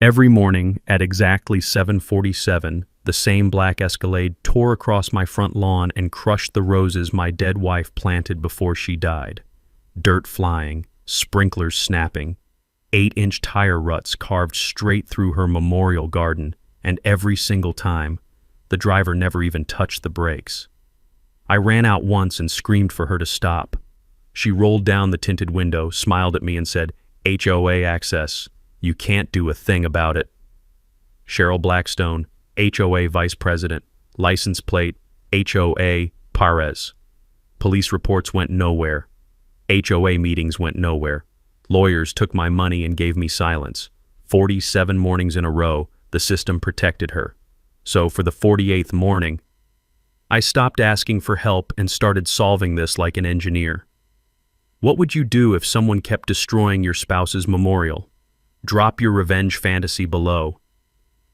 Every morning at exactly 7:47, the same black Escalade tore across my front lawn and crushed the roses my dead wife planted before she died. Dirt flying, sprinklers snapping, 8-inch tire ruts carved straight through her memorial garden, and every single time, the driver never even touched the brakes. I ran out once and screamed for her to stop. She rolled down the tinted window, smiled at me and said, "HOA access. You can't do a thing about it." Cheryl Blackstone, HOA Vice President, license plate, HOA Parez. Police reports went nowhere. HOA meetings went nowhere. Lawyers took my money and gave me silence. 47 mornings in a row, the system protected her. So for the 48th morning, I stopped asking for help and started solving this like an engineer. What would you do if someone kept destroying your spouse's memorial? Drop your revenge fantasy below.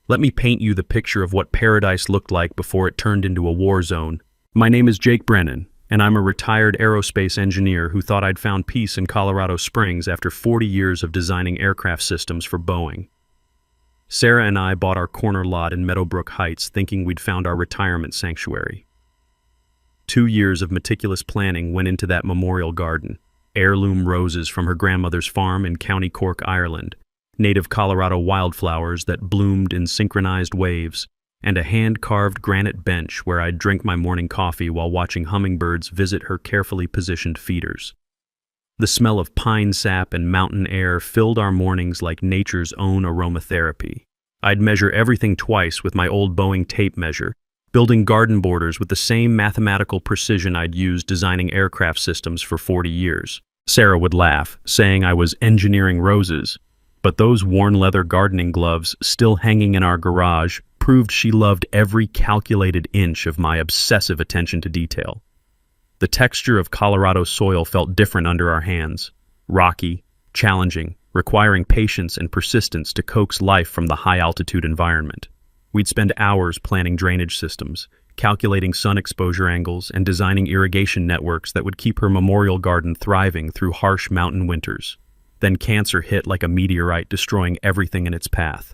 Let me paint you the picture of what paradise looked like before it turned into a war zone. My name is Jake Brennan, and I'm a retired aerospace engineer who thought I'd found peace in Colorado Springs after 40 years of designing aircraft systems for Boeing. Sarah and I bought our corner lot in Meadowbrook Heights thinking we'd found our retirement sanctuary. 2 years of meticulous planning went into that memorial garden. Heirloom roses from her grandmother's farm in County Cork, Ireland, native Colorado wildflowers that bloomed in synchronized waves, and a hand-carved granite bench where I'd drink my morning coffee while watching hummingbirds visit her carefully positioned feeders. The smell of pine sap and mountain air filled our mornings like nature's own aromatherapy. I'd measure everything twice with my old Boeing tape measure, building garden borders with the same mathematical precision I'd used designing aircraft systems for 40 years. Sarah would laugh, saying I was engineering roses, but those worn leather gardening gloves still hanging in our garage proved she loved every calculated inch of my obsessive attention to detail. The texture of Colorado soil felt different under our hands, rocky, challenging, requiring patience and persistence to coax life from the high-altitude environment. We'd spend hours planning drainage systems, calculating sun exposure angles, and designing irrigation networks that would keep her memorial garden thriving through harsh mountain winters. Then cancer hit like a meteorite, destroying everything in its path.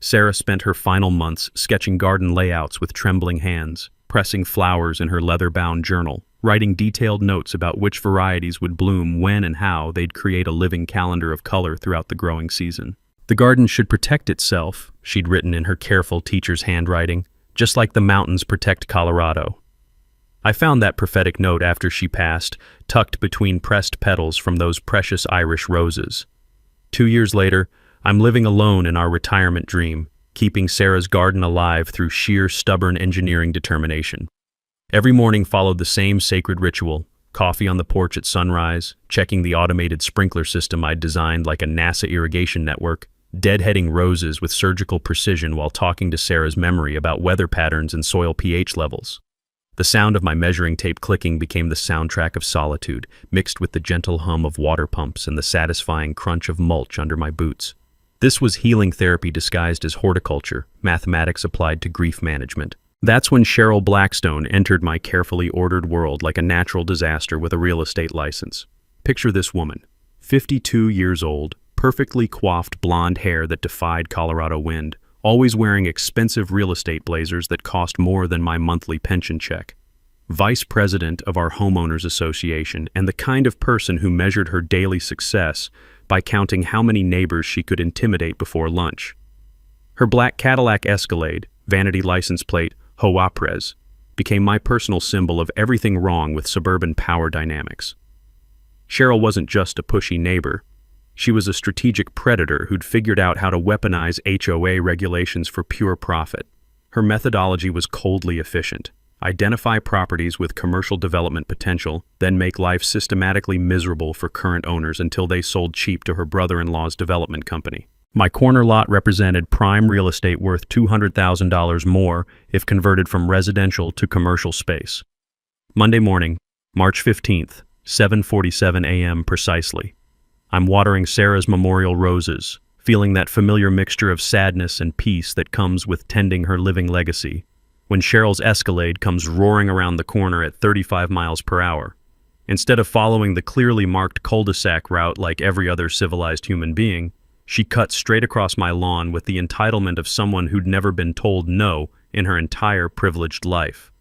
Sarah spent her final months sketching garden layouts with trembling hands, pressing flowers in her leather-bound journal, writing detailed notes about which varieties would bloom when and how they'd create a living calendar of color throughout the growing season. The garden should protect itself, she'd written in her careful teacher's handwriting, just like the mountains protect Colorado. I found that prophetic note after she passed, tucked between pressed petals from those precious Irish roses. 2 years later, I'm living alone in our retirement dream, keeping Sarah's garden alive through sheer stubborn engineering determination. Every morning followed the same sacred ritual: coffee on the porch at sunrise, checking the automated sprinkler system I'd designed like a NASA irrigation network, deadheading roses with surgical precision while talking to Sarah's memory about weather patterns and soil pH levels. The sound of my measuring tape clicking became the soundtrack of solitude, mixed with the gentle hum of water pumps and the satisfying crunch of mulch under my boots. This was healing therapy disguised as horticulture, mathematics applied to grief management. That's when Cheryl Blackstone entered my carefully ordered world like a natural disaster with a real estate license. Picture this woman, 52 years old, perfectly coiffed blonde hair that defied Colorado wind, always wearing expensive real estate blazers that cost more than my monthly pension check. Vice president of our homeowners association, and the kind of person who measured her daily success by counting how many neighbors she could intimidate before lunch. Her black Cadillac Escalade, vanity license plate HOA, became my personal symbol of everything wrong with suburban power dynamics. Cheryl wasn't just a pushy neighbor. She was a strategic predator who'd figured out how to weaponize HOA regulations for pure profit. Her methodology was coldly efficient. Identify properties with commercial development potential, then make life systematically miserable for current owners until they sold cheap to her brother-in-law's development company. My corner lot represented prime real estate worth $200,000 more if converted from residential to commercial space. Monday morning, March 15th, 7:47 a.m. precisely. I'm watering Sarah's memorial roses, feeling that familiar mixture of sadness and peace that comes with tending her living legacy, when Cheryl's Escalade comes roaring around the corner at 35 miles per hour. Instead of following the clearly marked cul-de-sac route like every other civilized human being, She cut straight across my lawn with the entitlement of someone who'd never been told no in her entire privileged life.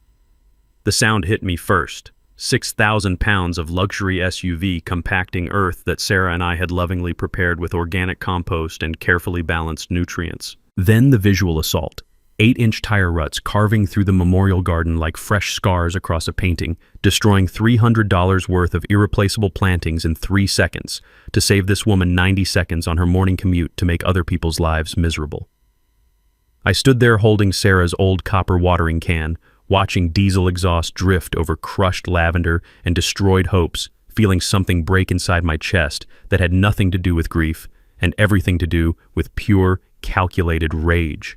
The sound hit me first. 6,000 pounds of luxury SUV compacting earth that Sarah and I had lovingly prepared with organic compost and carefully balanced nutrients. Then the visual assault. 8-inch tire ruts carving through the memorial garden like fresh scars across a painting, destroying $300 worth of irreplaceable plantings in 3 seconds to save this woman 90 seconds on her morning commute to make other people's lives miserable. I stood there holding Sarah's old copper watering can, watching diesel exhaust drift over crushed lavender and destroyed hopes, feeling something break inside my chest that had nothing to do with grief and everything to do with pure, calculated rage.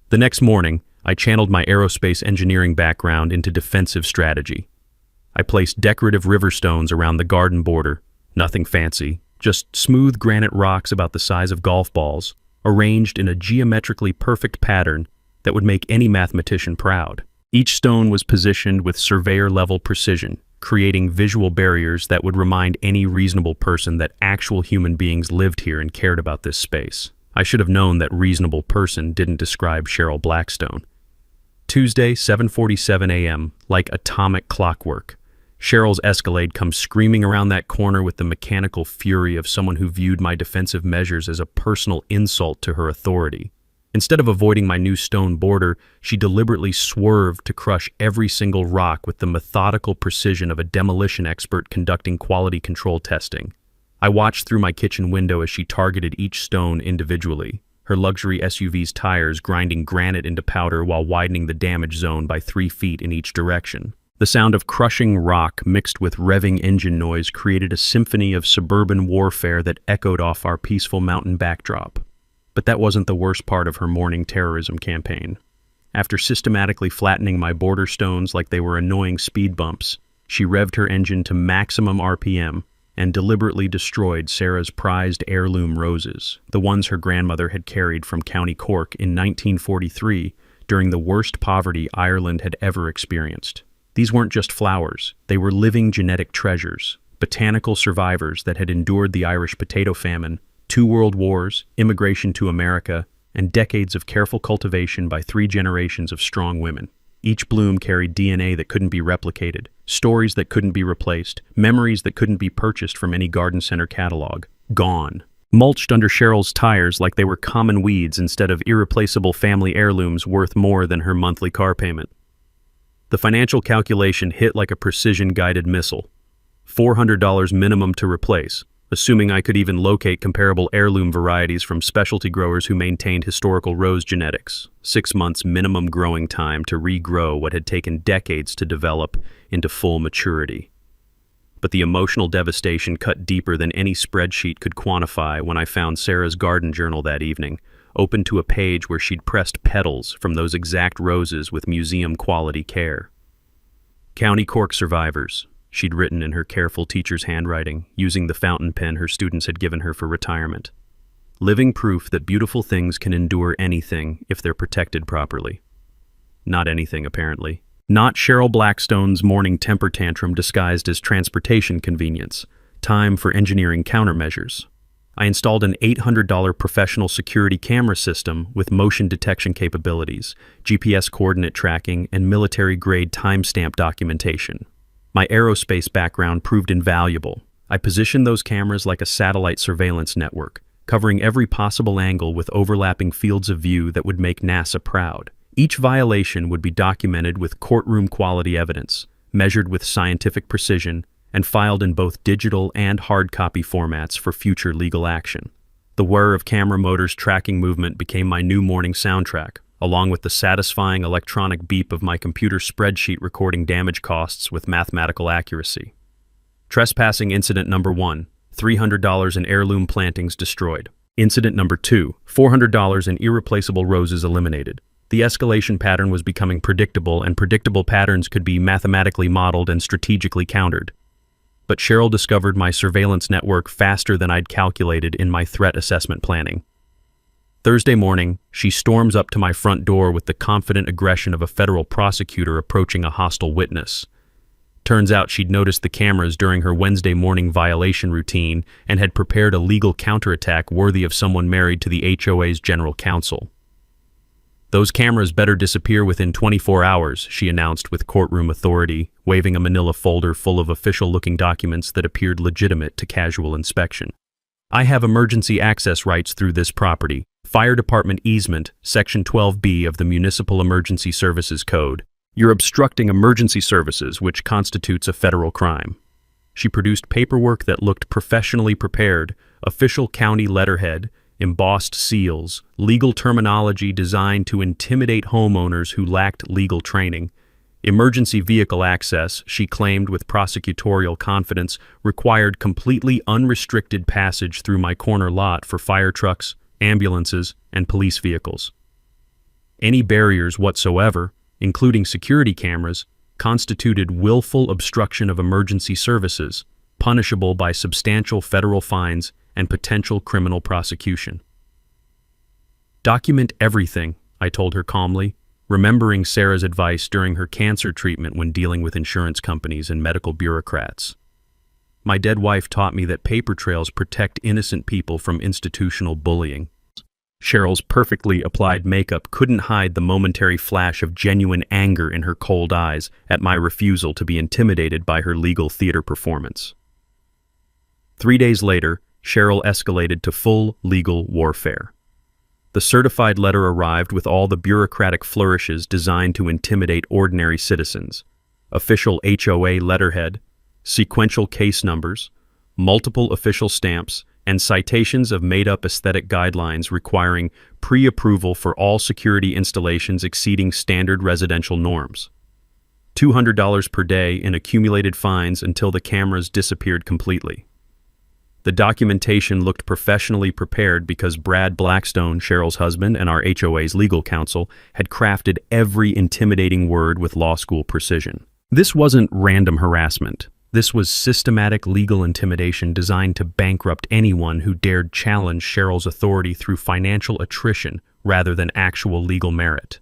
The next morning, I channeled my aerospace engineering background into defensive strategy. I placed decorative river stones around the garden border, nothing fancy, just smooth granite rocks about the size of golf balls, arranged in a geometrically perfect pattern that would make any mathematician proud. Each stone was positioned with surveyor-level precision, creating visual barriers that would remind any reasonable person that actual human beings lived here and cared about this space. I should have known that reasonable person didn't describe Cheryl Blackstone. Tuesday, 7:47 a.m., like atomic clockwork. Cheryl's Escalade comes screaming around that corner with the mechanical fury of someone who viewed my defensive measures as a personal insult to her authority. Instead of avoiding my new stone border, she deliberately swerved to crush every single rock with the methodical precision of a demolition expert conducting quality control testing. I watched through my kitchen window as she targeted each stone individually, her luxury SUV's tires grinding granite into powder while widening the damage zone by 3 feet in each direction. The sound of crushing rock mixed with revving engine noise created a symphony of suburban warfare that echoed off our peaceful mountain backdrop. But that wasn't the worst part of her morning terrorism campaign. After systematically flattening my border stones like they were annoying speed bumps, she revved her engine to maximum RPM and deliberately destroyed Sarah's prized heirloom roses, the ones her grandmother had carried from County Cork in 1943 during the worst poverty Ireland had ever experienced. These weren't just flowers, they were living genetic treasures, botanical survivors that had endured the Irish potato famine, 2 world wars, immigration to America, and decades of careful cultivation by 3 generations of strong women. Each bloom carried DNA that couldn't be replicated, stories that couldn't be replaced, memories that couldn't be purchased from any garden center catalog. Gone. Mulched under Cheryl's tires like they were common weeds instead of irreplaceable family heirlooms worth more than her monthly car payment. The financial calculation hit like a precision-guided missile. $400 minimum to replace, assuming I could even locate comparable heirloom varieties from specialty growers who maintained historical rose genetics. 6 months minimum growing time to regrow what had taken decades to develop into full maturity. But the emotional devastation cut deeper than any spreadsheet could quantify when I found Sarah's garden journal that evening, open to a page where she'd pressed petals from those exact roses with museum-quality care. County Cork survivors, she'd written in her careful teacher's handwriting, using the fountain pen her students had given her for retirement. Living proof that beautiful things can endure anything if they're protected properly. Not anything, apparently. Not Cheryl Blackstone's morning temper tantrum disguised as transportation convenience. Time for engineering countermeasures. I installed an $800 professional security camera system with motion detection capabilities, GPS coordinate tracking, and military-grade timestamp documentation. My aerospace background proved invaluable. I positioned those cameras like a satellite surveillance network, covering every possible angle with overlapping fields of view that would make NASA proud. Each violation would be documented with courtroom-quality evidence, measured with scientific precision, and filed in both digital and hard copy formats for future legal action. The whir of camera motors tracking movement became my new morning soundtrack, along with the satisfying electronic beep of my computer spreadsheet recording damage costs with mathematical accuracy. Trespassing incident number 1, $300 in heirloom plantings destroyed. Incident number 2, $400 in irreplaceable roses eliminated. The escalation pattern was becoming predictable, and predictable patterns could be mathematically modeled and strategically countered. But Cheryl discovered my surveillance network faster than I'd calculated in my threat assessment planning. Thursday morning, she storms up to my front door with the confident aggression of a federal prosecutor approaching a hostile witness. Turns out she'd noticed the cameras during her Wednesday morning violation routine and had prepared a legal counterattack worthy of someone married to the HOA's general counsel. "Those cameras better disappear within 24 hours, she announced with courtroom authority, waving a manila folder full of official-looking documents that appeared legitimate to casual inspection. "I have emergency access rights through this property. Fire Department easement, Section 12B of the Municipal Emergency Services Code. You're obstructing emergency services, which constitutes a federal crime." She produced paperwork that looked professionally prepared, official county letterhead, embossed seals, legal terminology designed to intimidate homeowners who lacked legal training. Emergency vehicle access, she claimed with prosecutorial confidence, required completely unrestricted passage through my corner lot for fire trucks, ambulances, and police vehicles. Any barriers whatsoever, including security cameras, constituted willful obstruction of emergency services, punishable by substantial federal fines and potential criminal prosecution. "Document everything," I told her calmly, remembering Sarah's advice during her cancer treatment when dealing with insurance companies and medical bureaucrats. My dead wife taught me that paper trails protect innocent people from institutional bullying. Cheryl's perfectly applied makeup couldn't hide the momentary flash of genuine anger in her cold eyes at my refusal to be intimidated by her legal theater performance. 3 days later, Cheryl escalated to full legal warfare. The certified letter arrived with all the bureaucratic flourishes designed to intimidate ordinary citizens: official HOA letterhead, sequential case numbers, multiple official stamps, and citations of made-up aesthetic guidelines requiring pre-approval for all security installations exceeding standard residential norms. $200 per day in accumulated fines until the cameras disappeared completely. The documentation looked professionally prepared because Brad Blackstone, Cheryl's husband and our HOA's legal counsel, had crafted every intimidating word with law school precision. This wasn't random harassment. This was systematic legal intimidation designed to bankrupt anyone who dared challenge Cheryl's authority through financial attrition rather than actual legal merit.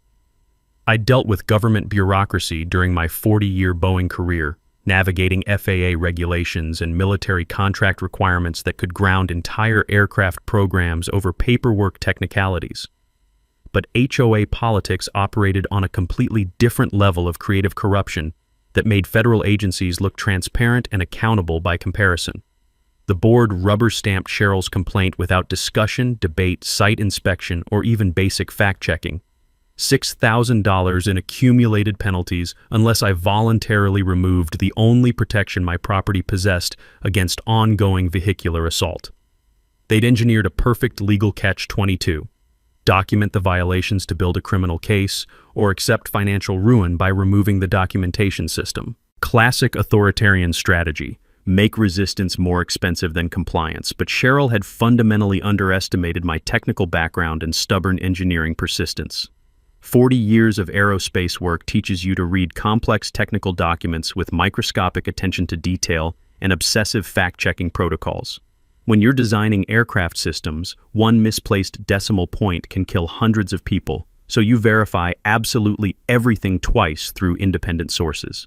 I dealt with government bureaucracy during my 40-year Boeing career, navigating FAA regulations and military contract requirements that could ground entire aircraft programs over paperwork technicalities. But HOA politics operated on a completely different level of creative corruption that made federal agencies look transparent and accountable by comparison. The board rubber-stamped Cheryl's complaint without discussion, debate, site inspection, or even basic fact-checking. $6,000 in accumulated penalties unless I voluntarily removed the only protection my property possessed against ongoing vehicular assault. They'd engineered a perfect legal catch-22. Document the violations to build a criminal case, or accept financial ruin by removing the documentation system. Classic authoritarian strategy: make resistance more expensive than compliance. But Cheryl had fundamentally underestimated my technical background and stubborn engineering persistence. 40 years of aerospace work teaches you to read complex technical documents with microscopic attention to detail and obsessive fact-checking protocols. When you're designing aircraft systems, one misplaced decimal point can kill hundreds of people, so you verify absolutely everything twice through independent sources.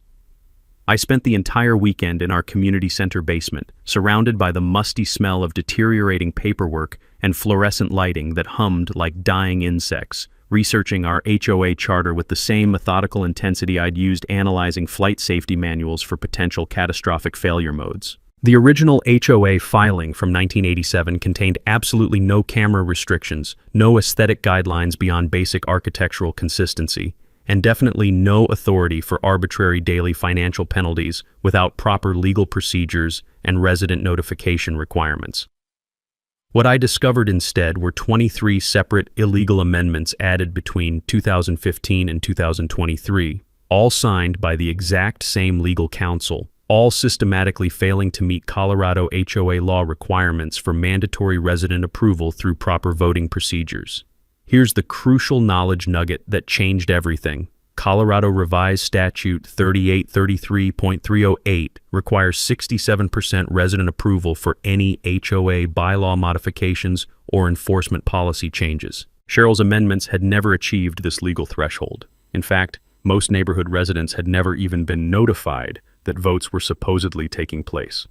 I spent the entire weekend in our community center basement, surrounded by the musty smell of deteriorating paperwork and fluorescent lighting that hummed like dying insects, researching our HOA charter with the same methodical intensity I'd used analyzing flight safety manuals for potential catastrophic failure modes. The original HOA filing from 1987 contained absolutely no camera restrictions, no aesthetic guidelines beyond basic architectural consistency, and definitely no authority for arbitrary daily financial penalties without proper legal procedures and resident notification requirements. What I discovered instead were 23 separate illegal amendments added between 2015 and 2023, all signed by the exact same legal counsel, all systematically failing to meet Colorado HOA law requirements for mandatory resident approval through proper voting procedures. Here's the crucial knowledge nugget that changed everything. Colorado Revised Statute 3833.308 requires 67% resident approval for any HOA bylaw modifications or enforcement policy changes. Cheryl's amendments had never achieved this legal threshold. In fact, most neighborhood residents had never even been notified that votes were supposedly taking place.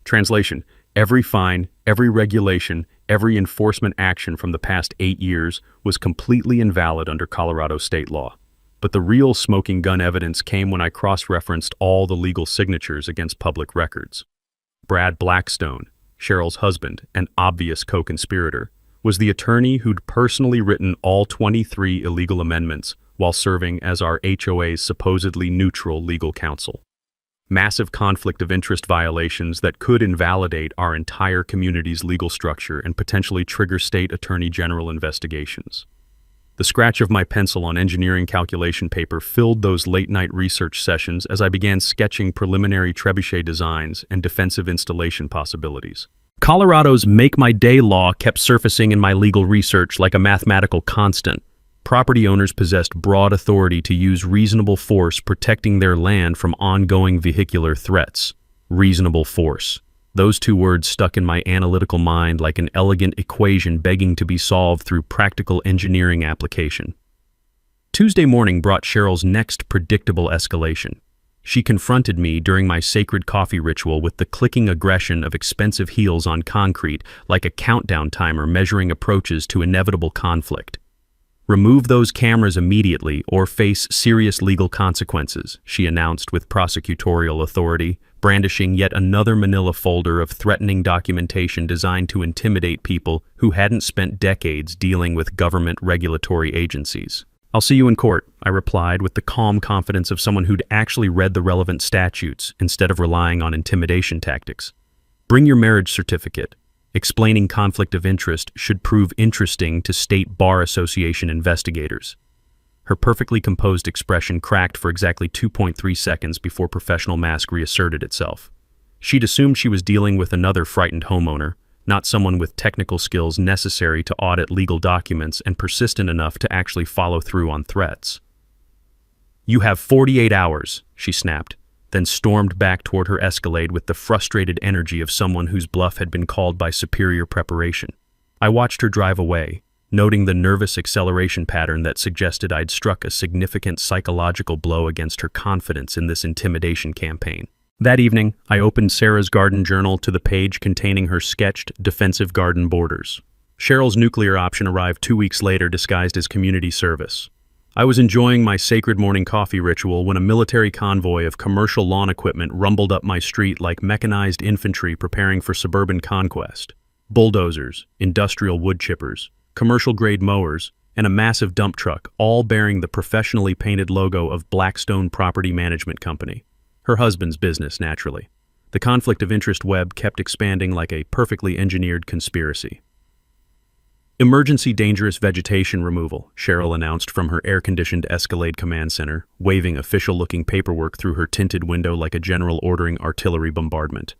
Translation: every fine, every regulation, every enforcement action from the past 8 years was completely invalid under Colorado state law. But the real smoking gun evidence came when I cross-referenced all the legal signatures against public records. Brad Blackstone, Cheryl's husband, an obvious co-conspirator, was the attorney who'd personally written all 23 illegal amendments while serving as our HOA's supposedly neutral legal counsel. Massive conflict of interest violations that could invalidate our entire community's legal structure and potentially trigger state attorney general investigations. The scratch of my pencil on engineering calculation paper filled those late-night research sessions as I began sketching preliminary trebuchet designs and defensive installation possibilities. Colorado's Make My Day law kept surfacing in my legal research like a mathematical constant. Property owners possessed broad authority to use reasonable force protecting their land from ongoing vehicular threats. Reasonable force. Those two words stuck in my analytical mind like an elegant equation begging to be solved through practical engineering application. Tuesday morning brought Cheryl's next predictable escalation. She confronted me during my sacred coffee ritual with the clicking aggression of expensive heels on concrete like a countdown timer measuring approaches to inevitable conflict. "Remove those cameras immediately or face serious legal consequences," she announced with prosecutorial authority, brandishing yet another manila folder of threatening documentation designed to intimidate people who hadn't spent decades dealing with government regulatory agencies. "I'll see you in court," I replied with the calm confidence of someone who'd actually read the relevant statutes instead of relying on intimidation tactics. "Bring your marriage certificate. Explaining conflict of interest should prove interesting to State Bar Association investigators." Her perfectly composed expression cracked for exactly 2.3 seconds before professional mask reasserted itself. She'd assumed she was dealing with another frightened homeowner, not someone with technical skills necessary to audit legal documents and persistent enough to actually follow through on threats. "You have 48 hours, she snapped, then stormed back toward her Escalade with the frustrated energy of someone whose bluff had been called by superior preparation. I watched her drive away, noting the nervous acceleration pattern that suggested I'd struck a significant psychological blow against her confidence in this intimidation campaign. That evening, I opened Sarah's garden journal to the page containing her sketched defensive garden borders. Cheryl's nuclear option arrived 2 weeks later disguised as community service. I was enjoying my sacred morning coffee ritual when a military convoy of commercial lawn equipment rumbled up my street like mechanized infantry preparing for suburban conquest. Bulldozers, industrial wood chippers, commercial-grade mowers, and a massive dump truck, all bearing the professionally painted logo of Blackstone Property Management Company. Her husband's business, naturally. The conflict of interest web kept expanding like a perfectly engineered conspiracy. "Emergency dangerous vegetation removal," Cheryl announced from her air-conditioned Escalade command center, waving official-looking paperwork through her tinted window like a general ordering artillery bombardment.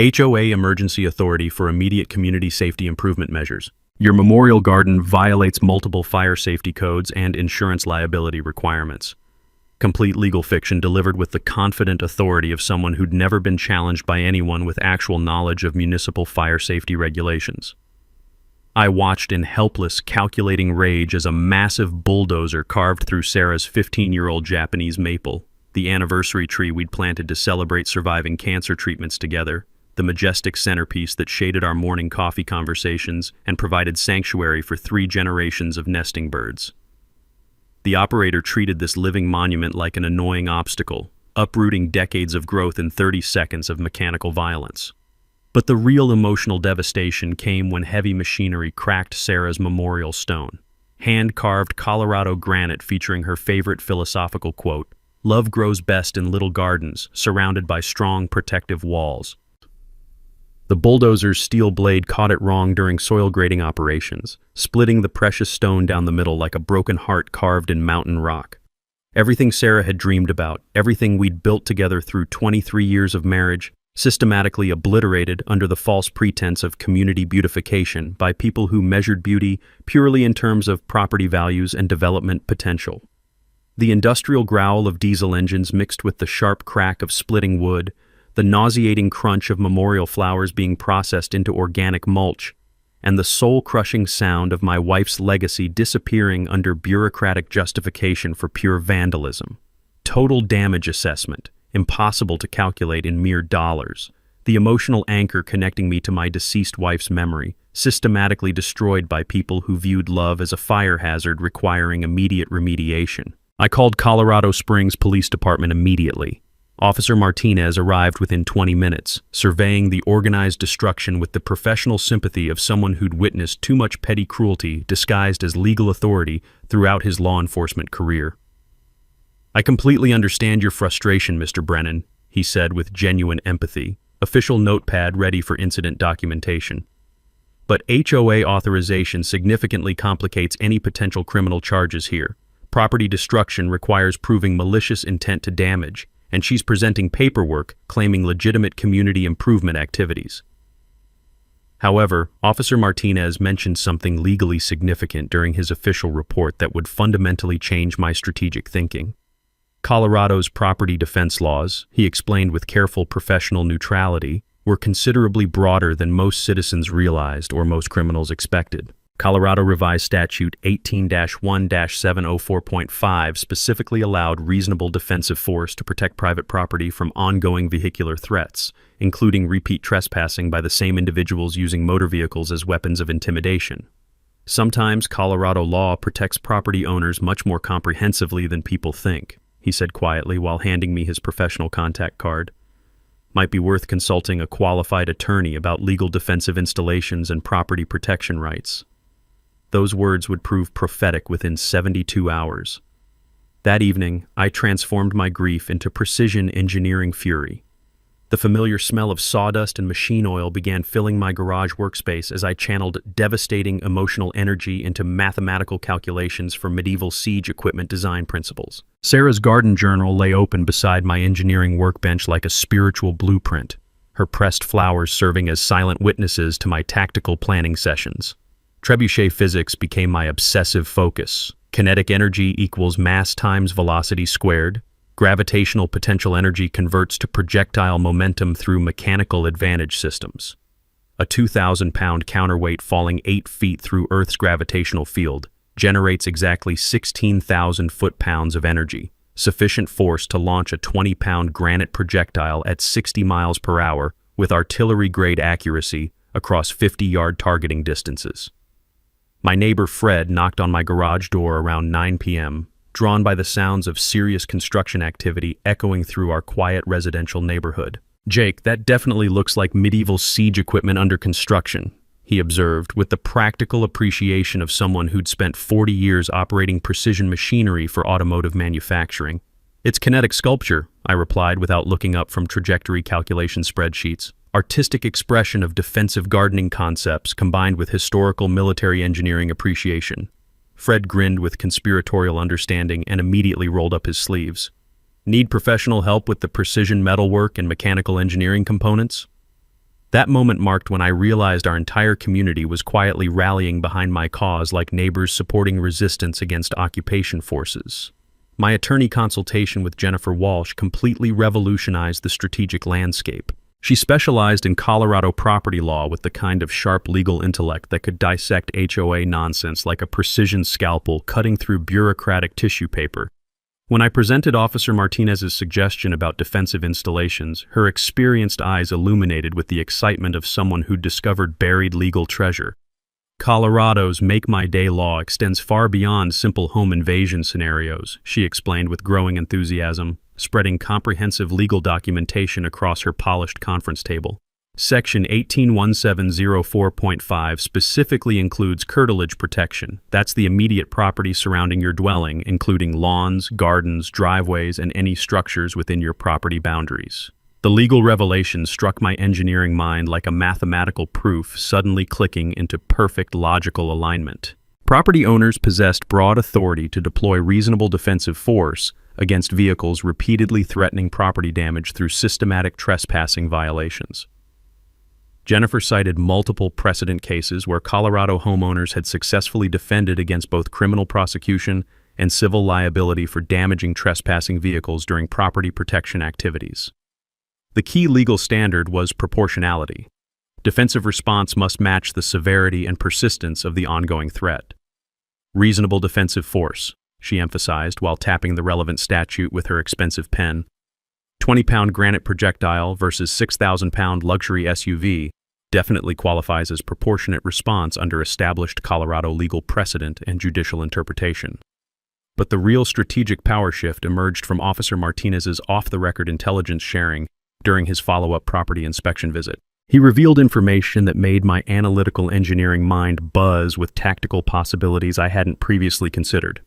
"HOA emergency authority for immediate community safety improvement measures. Your memorial garden violates multiple fire safety codes and insurance liability requirements." Complete legal fiction delivered with the confident authority of someone who'd never been challenged by anyone with actual knowledge of municipal fire safety regulations. I watched in helpless, calculating rage as a massive bulldozer carved through Sarah's 15-year-old Japanese maple, the anniversary tree we'd planted to celebrate surviving cancer treatments together, the majestic centerpiece that shaded our morning coffee conversations and provided sanctuary for 3 generations of nesting birds. The operator treated this living monument like an annoying obstacle, uprooting decades of growth in 30 seconds of mechanical violence. But the real emotional devastation came when heavy machinery cracked Sarah's memorial stone. Hand-carved Colorado granite featuring her favorite philosophical quote, "Love grows best in little gardens, surrounded by strong protective walls." The bulldozer's steel blade caught it wrong during soil grading operations, splitting the precious stone down the middle like a broken heart carved in mountain rock. Everything Sarah had dreamed about, everything we'd built together through 23 years of marriage, systematically obliterated under the false pretense of community beautification by people who measured beauty purely in terms of property values and development potential. The industrial growl of diesel engines mixed with the sharp crack of splitting wood, the nauseating crunch of memorial flowers being processed into organic mulch, and the soul-crushing sound of my wife's legacy disappearing under bureaucratic justification for pure vandalism. Total damage assessment, impossible to calculate in mere dollars. The emotional anchor connecting me to my deceased wife's memory, systematically destroyed by people who viewed love as a fire hazard requiring immediate remediation. I called Colorado Springs Police Department immediately. Officer Martinez arrived within 20 minutes, surveying the organized destruction with the professional sympathy of someone who'd witnessed too much petty cruelty disguised as legal authority throughout his law enforcement career. "I completely understand your frustration, Mr. Brennan," he said with genuine empathy, official notepad ready for incident documentation. "But HOA authorization significantly complicates any potential criminal charges here. Property destruction requires proving malicious intent to damage, and she's presenting paperwork claiming legitimate community improvement activities." However, Officer Martinez mentioned something legally significant during his official report that would fundamentally change my strategic thinking. Colorado's property defense laws, he explained with careful professional neutrality, were considerably broader than most citizens realized or most criminals expected. Colorado Revised Statute 18-1-704.5 specifically allowed reasonable defensive force to protect private property from ongoing vehicular threats, including repeat trespassing by the same individuals using motor vehicles as weapons of intimidation. "Sometimes Colorado law protects property owners much more comprehensively than people think," he said quietly while handing me his professional contact card. "Might be worth consulting a qualified attorney about legal defensive installations and property protection rights." Those words would prove prophetic within 72 hours. That evening, I transformed my grief into precision engineering fury. The familiar smell of sawdust and machine oil began filling my garage workspace as I channeled devastating emotional energy into mathematical calculations for medieval siege equipment design principles. Sarah's garden journal lay open beside my engineering workbench like a spiritual blueprint, her pressed flowers serving as silent witnesses to my tactical planning sessions. Trebuchet physics became my obsessive focus. Kinetic energy equals mass times velocity squared. Gravitational potential energy converts to projectile momentum through mechanical advantage systems. A 2,000-pound counterweight falling 8 feet through Earth's gravitational field generates exactly 16,000 foot-pounds of energy, sufficient force to launch a 20-pound granite projectile at 60 miles per hour with artillery-grade accuracy across 50-yard targeting distances. My neighbor Fred knocked on my garage door around 9 p.m., drawn by the sounds of serious construction activity echoing through our quiet residential neighborhood. "Jake, that definitely looks like medieval siege equipment under construction," he observed with the practical appreciation of someone who'd spent 40 years operating precision machinery for automotive manufacturing. "It's kinetic sculpture," I replied without looking up from trajectory calculation spreadsheets. "Artistic expression of defensive gardening concepts combined with historical military engineering appreciation." Fred grinned with conspiratorial understanding and immediately rolled up his sleeves. "Need professional help with the precision metalwork and mechanical engineering components?" That moment marked when I realized our entire community was quietly rallying behind my cause like neighbors supporting resistance against occupation forces. My attorney consultation with Jennifer Walsh completely revolutionized the strategic landscape. She specialized in Colorado property law with the kind of sharp legal intellect that could dissect HOA nonsense like a precision scalpel cutting through bureaucratic tissue paper. When I presented Officer Martinez's suggestion about defensive installations, her experienced eyes illuminated with the excitement of someone who'd discovered buried legal treasure. "Colorado's Make My Day law extends far beyond simple home invasion scenarios," she explained with growing enthusiasm, spreading comprehensive legal documentation across her polished conference table. Section 18-1704.5 specifically includes curtilage protection. That's the immediate property surrounding your dwelling, including lawns, gardens, driveways, and any structures within your property boundaries. The legal revelation struck my engineering mind like a mathematical proof suddenly clicking into perfect logical alignment. Property owners possessed broad authority to deploy reasonable defensive force against vehicles repeatedly threatening property damage through systematic trespassing violations. Jennifer cited multiple precedent cases where Colorado homeowners had successfully defended against both criminal prosecution and civil liability for damaging trespassing vehicles during property protection activities. The key legal standard was proportionality. Defensive response must match the severity and persistence of the ongoing threat. Reasonable defensive force, she emphasized while tapping the relevant statute with her expensive pen. 20-pound granite projectile versus 6,000-pound luxury SUV definitely qualifies as proportionate response under established Colorado legal precedent and judicial interpretation. But the real strategic power shift emerged from Officer Martinez's off-the-record intelligence sharing during his follow-up property inspection visit. He revealed information that made my analytical engineering mind buzz with tactical possibilities I hadn't previously considered.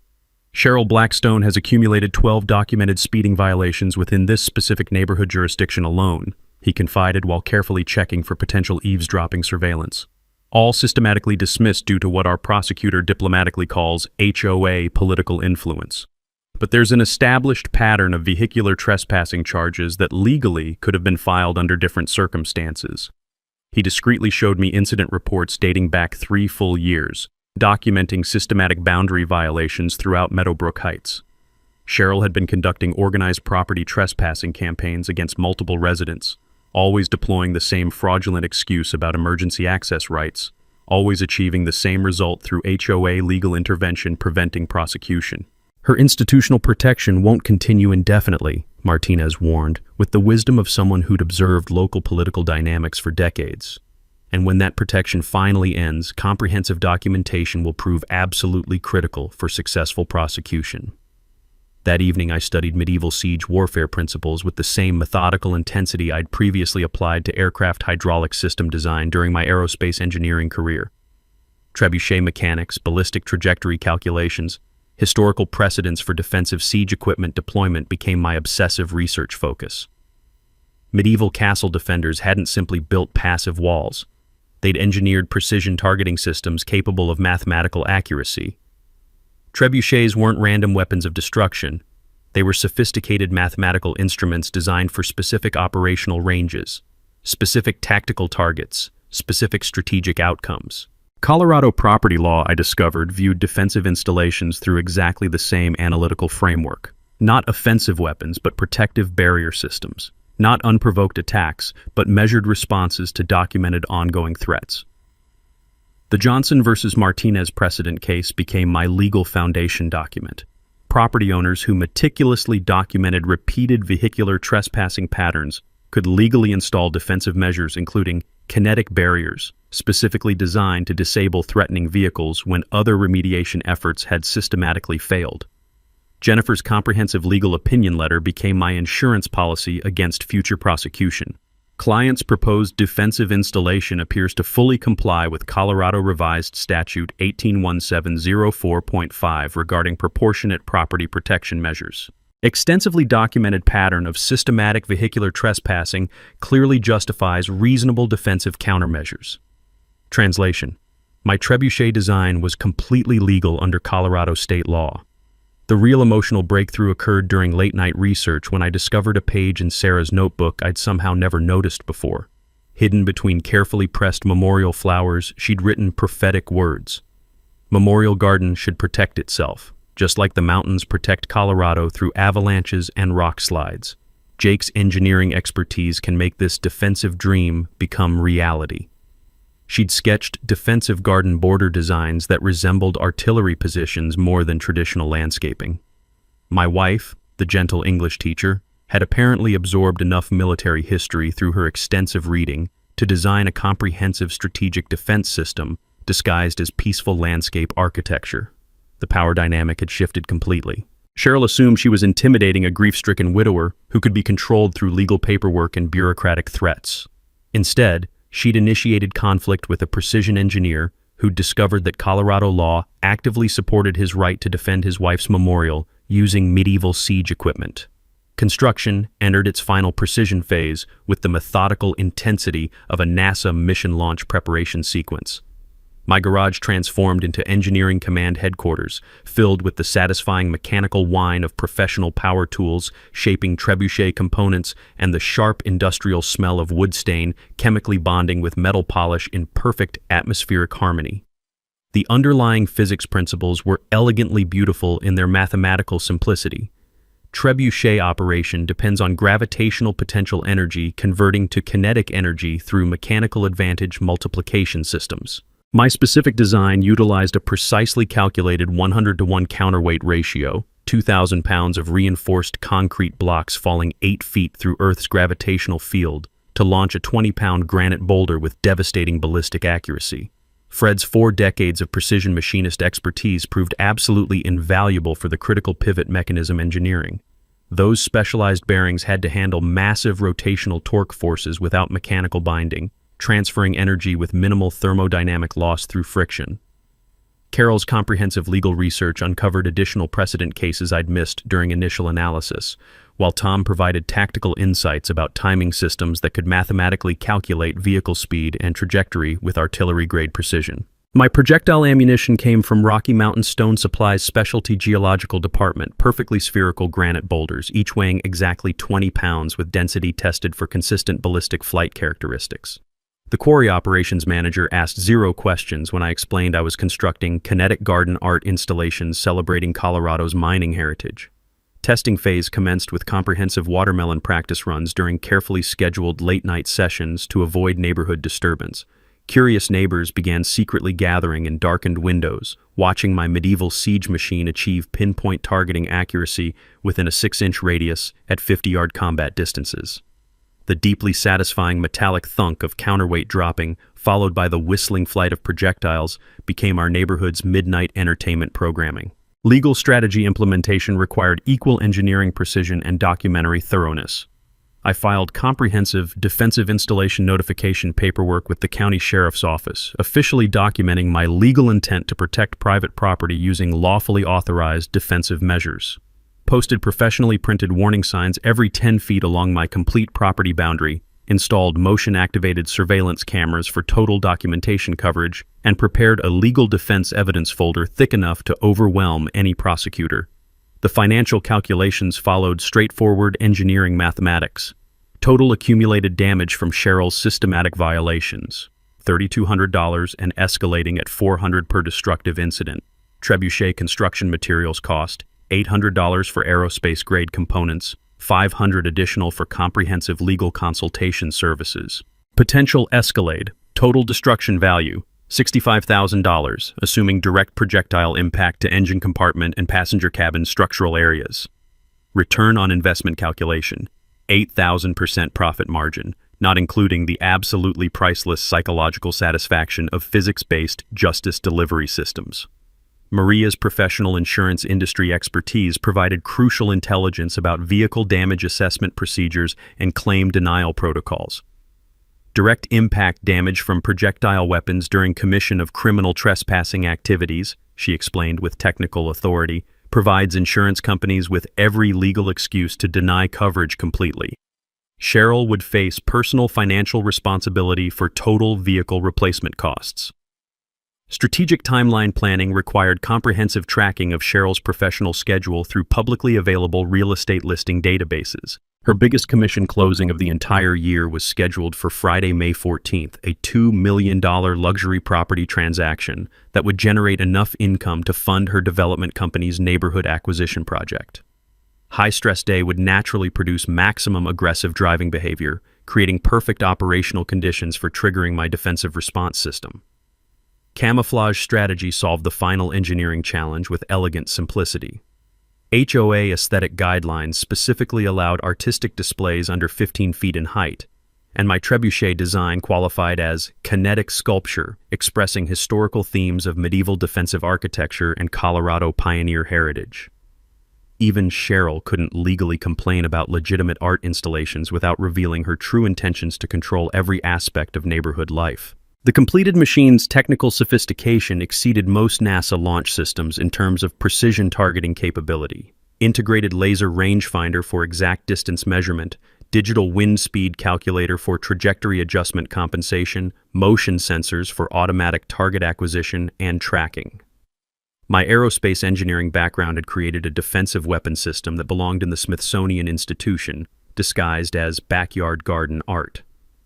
Cheryl Blackstone has accumulated 12 documented speeding violations within this specific neighborhood jurisdiction alone, he confided while carefully checking for potential eavesdropping surveillance. All systematically dismissed due to what our prosecutor diplomatically calls HOA political influence. But there's an established pattern of vehicular trespassing charges that legally could have been filed under different circumstances. He discreetly showed me incident reports dating back 3 full years, documenting systematic boundary violations throughout Meadowbrook Heights. Cheryl had been conducting organized property trespassing campaigns against multiple residents, always deploying the same fraudulent excuse about emergency access rights, always achieving the same result through HOA legal intervention preventing prosecution. Her institutional protection won't continue indefinitely, Martinez warned, with the wisdom of someone who'd observed local political dynamics for decades. And when that protection finally ends, comprehensive documentation will prove absolutely critical for successful prosecution. That evening, I studied medieval siege warfare principles with the same methodical intensity I'd previously applied to aircraft hydraulic system design during my aerospace engineering career. Trebuchet mechanics, ballistic trajectory calculations, historical precedents for defensive siege equipment deployment became my obsessive research focus. Medieval castle defenders hadn't simply built passive walls. They'd engineered precision targeting systems capable of mathematical accuracy. Trebuchets weren't random weapons of destruction. They were sophisticated mathematical instruments designed for specific operational ranges, specific tactical targets, specific strategic outcomes. Colorado property law, I discovered, viewed defensive installations through exactly the same analytical framework. Not offensive weapons, but protective barrier systems. Not unprovoked attacks, but measured responses to documented ongoing threats. The Johnson versus Martinez precedent case became my legal foundation document. Property owners who meticulously documented repeated vehicular trespassing patterns could legally install defensive measures including kinetic barriers, specifically designed to disable threatening vehicles when other remediation efforts had systematically failed. Jennifer's comprehensive legal opinion letter became my insurance policy against future prosecution. Client's proposed defensive installation appears to fully comply with Colorado Revised Statute 181704.5 regarding proportionate property protection measures. Extensively documented pattern of systematic vehicular trespassing clearly justifies reasonable defensive countermeasures. Translation: my trebuchet design was completely legal under Colorado state law. The real emotional breakthrough occurred during late-night research when I discovered a page in Sarah's notebook I'd somehow never noticed before. Hidden between carefully pressed memorial flowers, she'd written prophetic words. Memorial Garden should protect itself, just like the mountains protect Colorado through avalanches and rock slides. Jake's engineering expertise can make this defensive dream become reality. She'd sketched defensive garden border designs that resembled artillery positions more than traditional landscaping. My wife, the gentle English teacher, had apparently absorbed enough military history through her extensive reading to design a comprehensive strategic defense system disguised as peaceful landscape architecture. The power dynamic had shifted completely. Cheryl assumed she was intimidating a grief-stricken widower who could be controlled through legal paperwork and bureaucratic threats. Instead, she'd initiated conflict with a precision engineer who'd discovered that Colorado law actively supported his right to defend his wife's memorial using medieval siege equipment. Construction entered its final precision phase with the methodical intensity of a NASA mission launch preparation sequence. My garage transformed into engineering command headquarters, filled with the satisfying mechanical whine of professional power tools, shaping trebuchet components, and the sharp industrial smell of wood stain chemically bonding with metal polish in perfect atmospheric harmony. The underlying physics principles were elegantly beautiful in their mathematical simplicity. Trebuchet operation depends on gravitational potential energy converting to kinetic energy through mechanical advantage multiplication systems. My specific design utilized a precisely calculated 100-to-1 counterweight ratio 2,000 pounds of reinforced concrete blocks falling 8 feet through Earth's gravitational field to launch a 20-pound granite boulder with devastating ballistic accuracy. Fred's 4 decades of precision machinist expertise proved absolutely invaluable for the critical pivot mechanism engineering. Those specialized bearings had to handle massive rotational torque forces without mechanical binding, transferring energy with minimal thermodynamic loss through friction. Carol's comprehensive legal research uncovered additional precedent cases I'd missed during initial analysis, while Tom provided tactical insights about timing systems that could mathematically calculate vehicle speed and trajectory with artillery-grade precision. My projectile ammunition came from Rocky Mountain Stone Supply's Specialty Geological Department, perfectly spherical granite boulders, each weighing exactly 20 pounds with density tested for consistent ballistic flight characteristics. The quarry operations manager asked 0 questions when I explained I was constructing kinetic garden art installations celebrating Colorado's mining heritage. Testing phase commenced with comprehensive watermelon practice runs during carefully scheduled late-night sessions to avoid neighborhood disturbance. Curious neighbors began secretly gathering in darkened windows, watching my medieval siege machine achieve pinpoint targeting accuracy within a 6-inch radius at 50-yard combat distances. The deeply satisfying metallic thunk of counterweight dropping, followed by the whistling flight of projectiles, became our neighborhood's midnight entertainment programming. Legal strategy implementation required equal engineering precision and documentary thoroughness. I filed comprehensive defensive installation notification paperwork with the county sheriff's office, officially documenting my legal intent to protect private property using lawfully authorized defensive measures. Posted professionally printed warning signs every 10 feet along my complete property boundary, installed motion-activated surveillance cameras for total documentation coverage, and prepared a legal defense evidence folder thick enough to overwhelm any prosecutor. The financial calculations followed straightforward engineering mathematics. Total accumulated damage from Cheryl's systematic violations, $3,200 and escalating at $400 per destructive incident. Trebuchet construction materials cost, $800 for aerospace-grade components, $500 additional for comprehensive legal consultation services. Potential Escalade, total destruction value, $65,000, assuming direct projectile impact to engine compartment and passenger cabin structural areas. Return on investment calculation, 8,000% profit margin, not including the absolutely priceless psychological satisfaction of physics-based justice delivery systems. Maria's professional insurance industry expertise provided crucial intelligence about vehicle damage assessment procedures and claim denial protocols. Direct impact damage from projectile weapons during commission of criminal trespassing activities, she explained with technical authority, provides insurance companies with every legal excuse to deny coverage completely. Cheryl would face personal financial responsibility for total vehicle replacement costs. Strategic timeline planning required comprehensive tracking of Cheryl's professional schedule through publicly available real estate listing databases. Her biggest commission closing of the entire year was scheduled for Friday, May 14th, a $2 million luxury property transaction that would generate enough income to fund her development company's neighborhood acquisition project. High-stress day would naturally produce maximum aggressive driving behavior, creating perfect operational conditions for triggering my defensive response system. Camouflage strategy solved the final engineering challenge with elegant simplicity. HOA aesthetic guidelines specifically allowed artistic displays under 15 feet in height, and my trebuchet design qualified as kinetic sculpture, expressing historical themes of medieval defensive architecture and Colorado pioneer heritage. Even Cheryl couldn't legally complain about legitimate art installations without revealing her true intentions to control every aspect of neighborhood life. The completed machine's technical sophistication exceeded most NASA launch systems in terms of precision targeting capability. Integrated laser rangefinder for exact distance measurement, digital wind speed calculator for trajectory adjustment compensation, motion sensors for automatic target acquisition and tracking. My aerospace engineering background had created a defensive weapon system that belonged in the Smithsonian Institution, disguised as backyard garden art.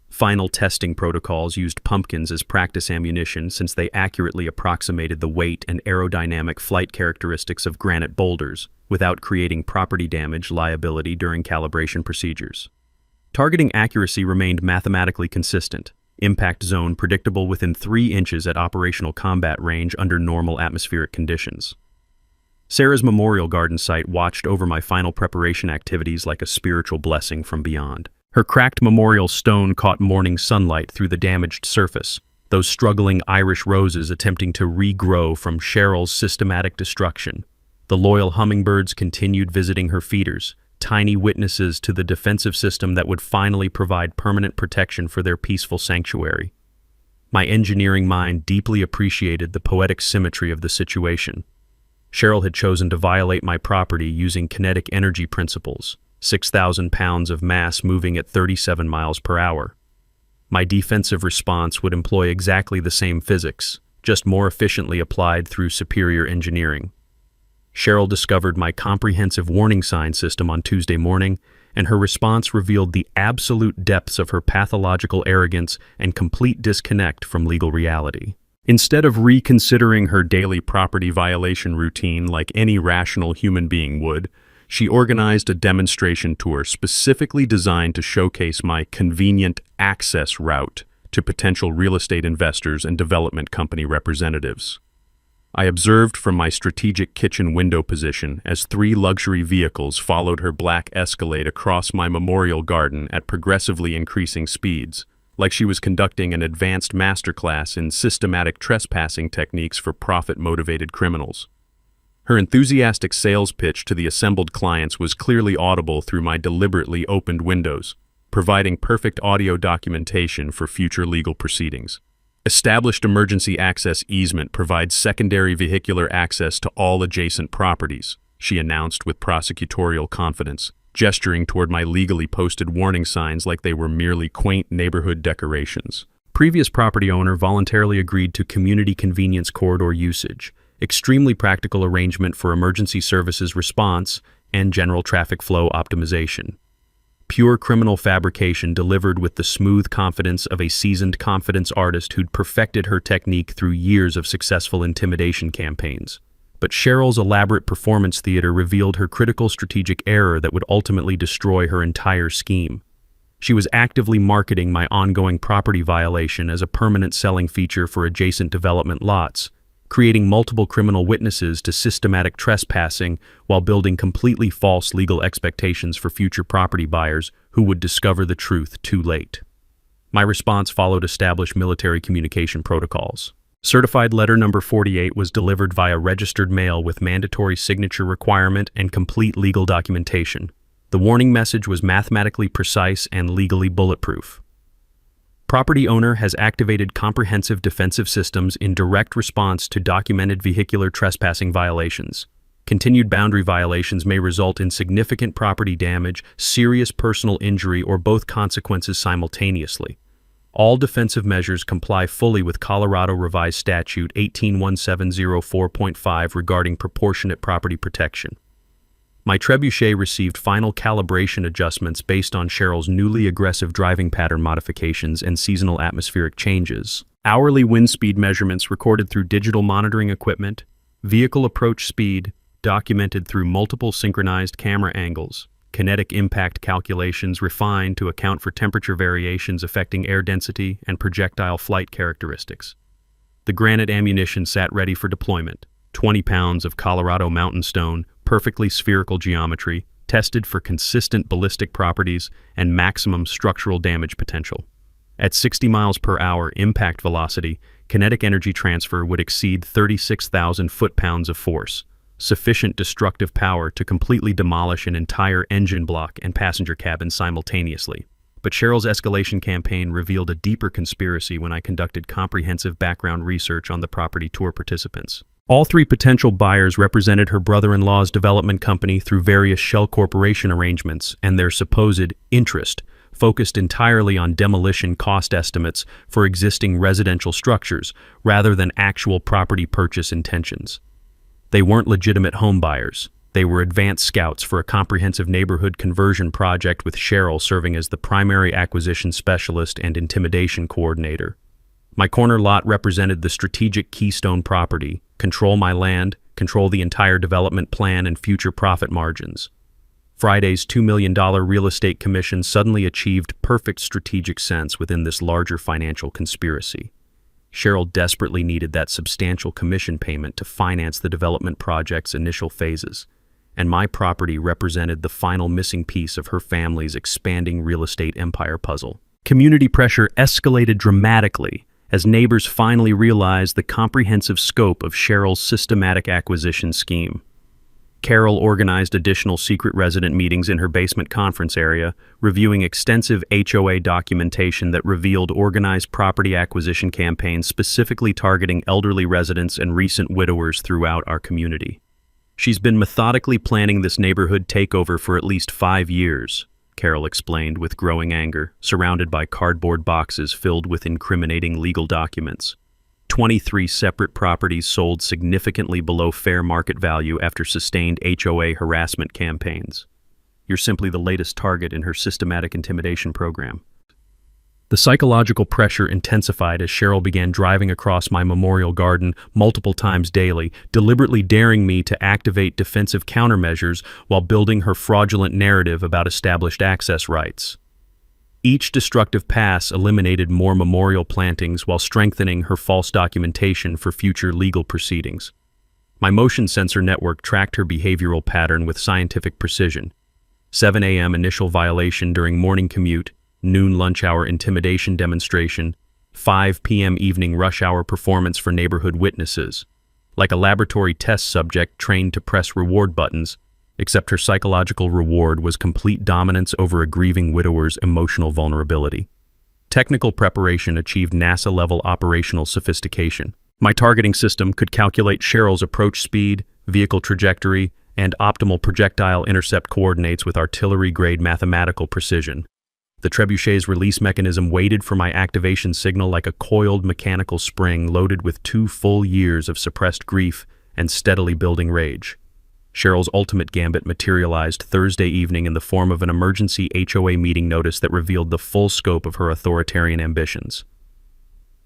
Final testing protocols used pumpkins as practice ammunition since they accurately approximated the weight and aerodynamic flight characteristics of granite boulders without creating property damage liability during calibration procedures. Targeting accuracy remained mathematically consistent, impact zone predictable within 3 inches at operational combat range under normal atmospheric conditions. Sarah's memorial garden site watched over my final preparation activities like a spiritual blessing from beyond. Her cracked memorial stone caught morning sunlight through the damaged surface, those struggling Irish roses attempting to regrow from Cheryl's systematic destruction. The loyal hummingbirds continued visiting her feeders, tiny witnesses to the defensive system that would finally provide permanent protection for their peaceful sanctuary. My engineering mind deeply appreciated the poetic symmetry of the situation. Cheryl had chosen to violate my property using kinetic energy principles, 6,000 pounds of mass moving at 37 miles per hour. My defensive response would employ exactly the same physics, just more efficiently applied through superior engineering. Cheryl discovered my comprehensive warning sign system on Tuesday morning, and her response revealed the absolute depths of her pathological arrogance and complete disconnect from legal reality. Instead of reconsidering her daily property violation routine like any rational human being would, she organized a demonstration tour specifically designed to showcase my convenient access route to potential real estate investors and development company representatives. I observed from my strategic kitchen window position as 3 luxury vehicles followed her black Escalade across my memorial garden at progressively increasing speeds, like she was conducting an advanced masterclass in systematic trespassing techniques for profit-motivated criminals. Her enthusiastic sales pitch to the assembled clients was clearly audible through my deliberately opened windows, providing perfect audio documentation for future legal proceedings. Established emergency access easement provides secondary vehicular access to all adjacent properties, she announced with prosecutorial confidence, gesturing toward my legally posted warning signs like they were merely quaint neighborhood decorations. Previous property owner voluntarily agreed to community convenience corridor usage, extremely practical arrangement for emergency services response, and general traffic flow optimization. Pure criminal fabrication delivered with the smooth confidence of a seasoned confidence artist who'd perfected her technique through years of successful intimidation campaigns. But Cheryl's elaborate performance theater revealed her critical strategic error that would ultimately destroy her entire scheme. She was actively marketing my ongoing property violation as a permanent selling feature for adjacent development lots, creating multiple criminal witnesses to systematic trespassing while building completely false legal expectations for future property buyers who would discover the truth too late. My response followed established military communication protocols. Certified letter number 48 was delivered via registered mail with mandatory signature requirement and complete legal documentation. The warning message was mathematically precise and legally bulletproof. Property owner has activated comprehensive defensive systems in direct response to documented vehicular trespassing violations. Continued boundary violations may result in significant property damage, serious personal injury, or both consequences simultaneously. All defensive measures comply fully with Colorado Revised Statute 181704.5 regarding proportionate property protection. My trebuchet received final calibration adjustments based on Cheryl's newly aggressive driving pattern modifications and seasonal atmospheric changes. Hourly wind speed measurements recorded through digital monitoring equipment, vehicle approach speed documented through multiple synchronized camera angles, kinetic impact calculations refined to account for temperature variations affecting air density and projectile flight characteristics. The granite ammunition sat ready for deployment, 20 pounds of Colorado mountain stone, perfectly spherical geometry, tested for consistent ballistic properties and maximum structural damage potential. At 60 miles per hour impact velocity, kinetic energy transfer would exceed 36,000 foot-pounds of force, sufficient destructive power to completely demolish an entire engine block and passenger cabin simultaneously. But Cheryl's escalation campaign revealed a deeper conspiracy when I conducted comprehensive background research on the property tour participants. All 3 potential buyers represented her brother-in-law's development company through various shell corporation arrangements, and their supposed interest focused entirely on demolition cost estimates for existing residential structures rather than actual property purchase intentions. They weren't legitimate home buyers. They were advanced scouts for a comprehensive neighborhood conversion project with Cheryl serving as the primary acquisition specialist and intimidation coordinator. My corner lot represented the strategic keystone property, control my land, control the entire development plan and future profit margins. Friday's $2 million real estate commission suddenly achieved perfect strategic sense within this larger financial conspiracy. Cheryl desperately needed that substantial commission payment to finance the development project's initial phases, and my property represented the final missing piece of her family's expanding real estate empire puzzle. Community pressure escalated dramatically as neighbors finally realized the comprehensive scope of Cheryl's systematic acquisition scheme. Carol organized additional secret resident meetings in her basement conference area, reviewing extensive HOA documentation that revealed organized property acquisition campaigns specifically targeting elderly residents and recent widowers throughout our community. She's been methodically planning this neighborhood takeover for at least 5 years, Carol explained with growing anger, surrounded by cardboard boxes filled with incriminating legal documents. 23 separate properties sold significantly below fair market value after sustained HOA harassment campaigns. You're simply the latest target in her systematic intimidation program. The psychological pressure intensified as Cheryl began driving across my memorial garden multiple times daily, deliberately daring me to activate defensive countermeasures while building her fraudulent narrative about established access rights. Each destructive pass eliminated more memorial plantings while strengthening her false documentation for future legal proceedings. My motion sensor network tracked her behavioral pattern with scientific precision. 7 a.m. initial violation during morning commute, noon lunch hour intimidation demonstration, 5 p.m. evening rush hour performance for neighborhood witnesses. Like a laboratory test subject trained to press reward buttons, except her psychological reward was complete dominance over a grieving widower's emotional vulnerability. Technical preparation achieved NASA-level operational sophistication. My targeting system could calculate Cheryl's approach speed, vehicle trajectory, and optimal projectile intercept coordinates with artillery-grade mathematical precision. The trebuchet's release mechanism waited for my activation signal like a coiled mechanical spring loaded with 2 full years of suppressed grief and steadily building rage. Cheryl's ultimate gambit materialized Thursday evening in the form of an emergency HOA meeting notice that revealed the full scope of her authoritarian ambitions.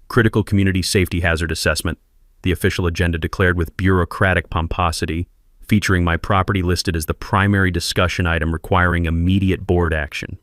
Critical community safety hazard assessment, the official agenda declared with bureaucratic pomposity, featuring my property listed as the primary discussion item requiring immediate board action.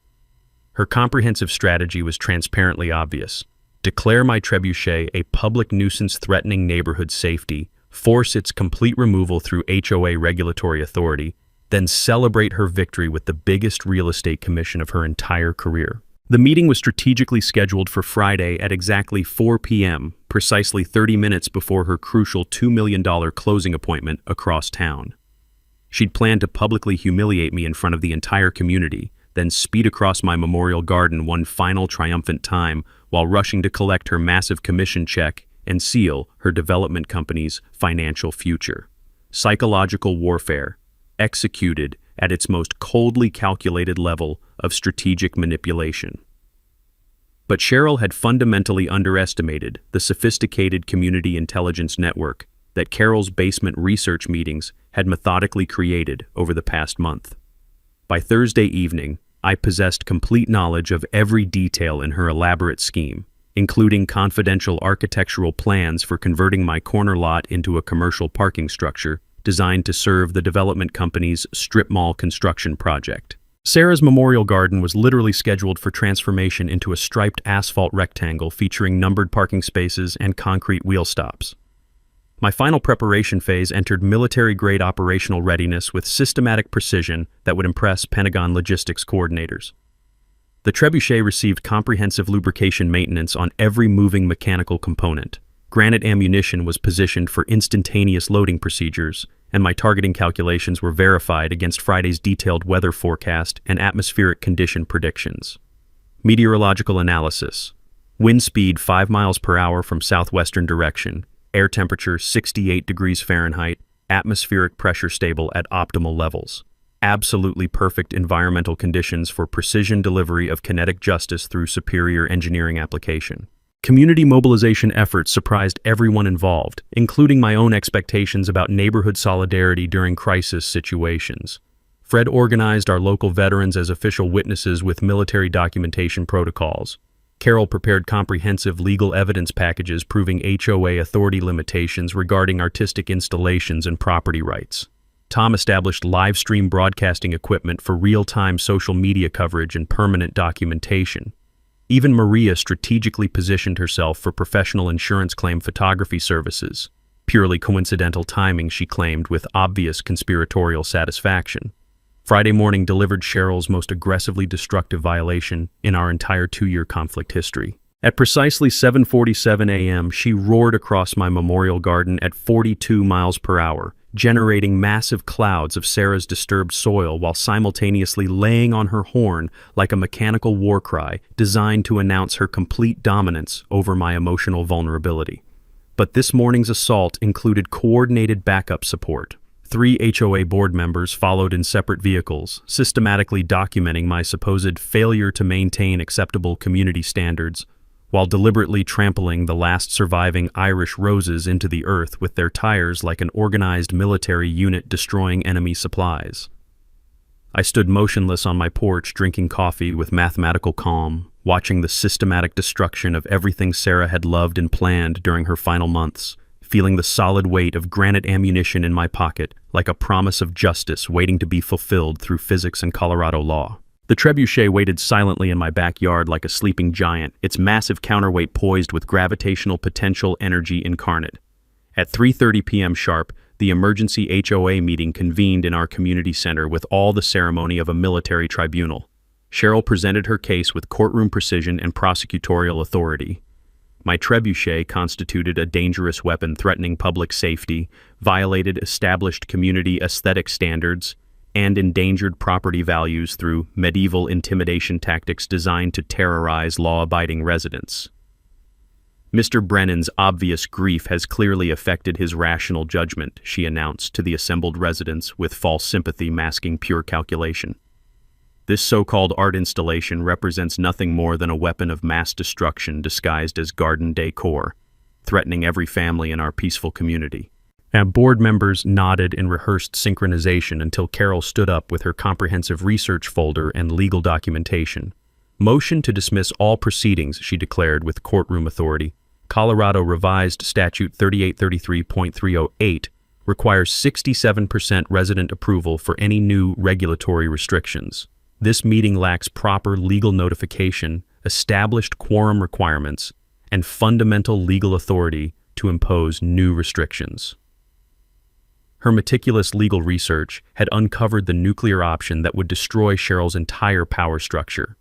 Her comprehensive strategy was transparently obvious. Declare my trebuchet a public nuisance threatening neighborhood safety, force its complete removal through HOA regulatory authority, then celebrate her victory with the biggest real estate commission of her entire career. The meeting was strategically scheduled for Friday at exactly 4 p.m., precisely 30 minutes before her crucial $2 million closing appointment across town. She'd planned to publicly humiliate me in front of the entire community, then speed across my memorial garden one final triumphant time while rushing to collect her massive commission check and seal her development company's financial future. Psychological warfare, executed at its most coldly calculated level of strategic manipulation. But Cheryl had fundamentally underestimated the sophisticated community intelligence network that Carol's basement research meetings had methodically created over the past month. By Thursday evening, I possessed complete knowledge of every detail in her elaborate scheme, including confidential architectural plans for converting my corner lot into a commercial parking structure designed to serve the development company's strip mall construction project. Sarah's memorial garden was literally scheduled for transformation into a striped asphalt rectangle featuring numbered parking spaces and concrete wheel stops. My final preparation phase entered military-grade operational readiness with systematic precision that would impress Pentagon logistics coordinators. The trebuchet received comprehensive lubrication maintenance on every moving mechanical component. Granite ammunition was positioned for instantaneous loading procedures, and my targeting calculations were verified against Friday's detailed weather forecast and atmospheric condition predictions. Meteorological analysis. Wind speed 5 miles per hour from southwestern direction. Air temperature 68 degrees Fahrenheit, atmospheric pressure stable at optimal levels. Absolutely perfect environmental conditions for precision delivery of kinetic justice through superior engineering application. Community mobilization efforts surprised everyone involved, including my own expectations about neighborhood solidarity during crisis situations. Fred organized our local veterans as official witnesses with military documentation protocols. Carol prepared comprehensive legal evidence packages proving HOA authority limitations regarding artistic installations and property rights. Tom established live stream broadcasting equipment for real-time social media coverage and permanent documentation. Even Maria strategically positioned herself for professional insurance claim photography services. Purely coincidental timing, she claimed, with obvious conspiratorial satisfaction. Friday morning delivered Cheryl's most aggressively destructive violation in our entire 2-year conflict history. At precisely 7:47 a.m., she roared across my memorial garden at 42 miles per hour, generating massive clouds of Sarah's disturbed soil while simultaneously laying on her horn like a mechanical war cry designed to announce her complete dominance over my emotional vulnerability. But this morning's assault included coordinated backup support. 3 HOA board members followed in separate vehicles, systematically documenting my supposed failure to maintain acceptable community standards, while deliberately trampling the last surviving Irish roses into the earth with their tires like an organized military unit destroying enemy supplies. I stood motionless on my porch drinking coffee with mathematical calm, watching the systematic destruction of everything Sarah had loved and planned during her final months, feeling the solid weight of granite ammunition in my pocket like a promise of justice waiting to be fulfilled through physics and Colorado law. The trebuchet waited silently in my backyard like a sleeping giant, its massive counterweight poised with gravitational potential energy incarnate. At 3:30 p.m. sharp, the emergency HOA meeting convened in our community center with all the ceremony of a military tribunal. Cheryl presented her case with courtroom precision and prosecutorial authority. My trebuchet constituted a dangerous weapon threatening public safety, violated established community aesthetic standards, and endangered property values through medieval intimidation tactics designed to terrorize law-abiding residents. Mr. Brennan's obvious grief has clearly affected his rational judgment, she announced to the assembled residents with false sympathy masking pure calculation. This so-called art installation represents nothing more than a weapon of mass destruction disguised as garden decor, threatening every family in our peaceful community. Board members nodded in rehearsed synchronization until Carol stood up with her comprehensive research folder and legal documentation. Motion to dismiss all proceedings, she declared with courtroom authority. Colorado Revised Statute 3833.308 requires 67% resident approval for any new regulatory restrictions. This meeting lacks proper legal notification, established quorum requirements, and fundamental legal authority to impose new restrictions. Her meticulous legal research had uncovered the nuclear option that would destroy Cheryl's entire power structure.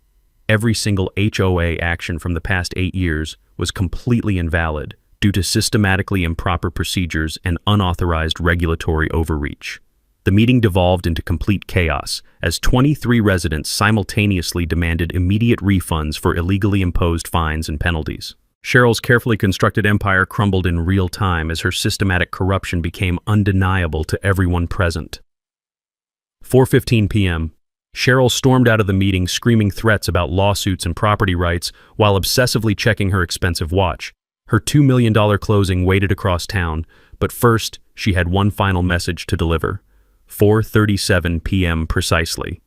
Every single HOA action from the past 8 years was completely invalid due to systematically improper procedures and unauthorized regulatory overreach. The meeting devolved into complete chaos as 23 residents simultaneously demanded immediate refunds for illegally imposed fines and penalties. Cheryl's carefully constructed empire crumbled in real time as her systematic corruption became undeniable to everyone present. 4:15 p.m. Cheryl stormed out of the meeting screaming threats about lawsuits and property rights while obsessively checking her expensive watch. Her $2 million closing waited across town, but first she had one final message to deliver. 4:37 p.m. precisely.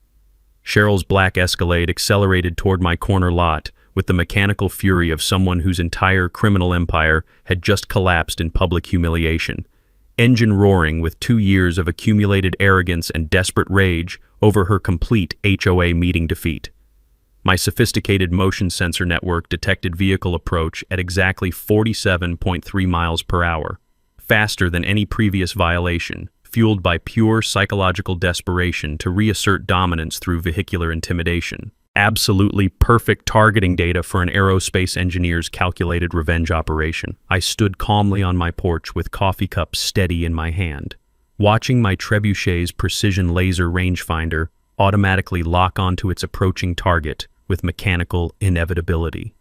Cheryl's black Escalade accelerated toward my corner lot with the mechanical fury of someone whose entire criminal empire had just collapsed in public humiliation. Engine roaring with 2 years of accumulated arrogance and desperate rage over her complete HOA meeting defeat. My sophisticated motion sensor network detected vehicle approach at exactly 47.3 miles per hour, faster than any previous violation, fueled by pure psychological desperation to reassert dominance through vehicular intimidation. Absolutely perfect targeting data for an aerospace engineer's calculated revenge operation. I stood calmly on my porch with coffee cup steady in my hand, watching my trebuchet's precision laser rangefinder automatically lock onto its approaching target with mechanical inevitability.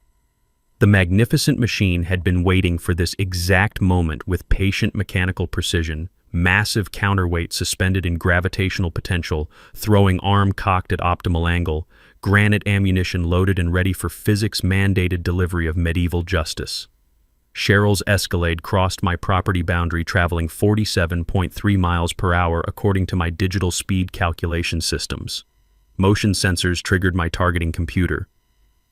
The magnificent machine had been waiting for this exact moment with patient mechanical precision, massive counterweight suspended in gravitational potential, throwing arm cocked at optimal angle, granite ammunition loaded and ready for physics-mandated delivery of medieval justice. Cheryl's Escalade crossed my property boundary traveling 47.3 miles per hour according to my digital speed calculation systems. Motion sensors triggered my targeting computer.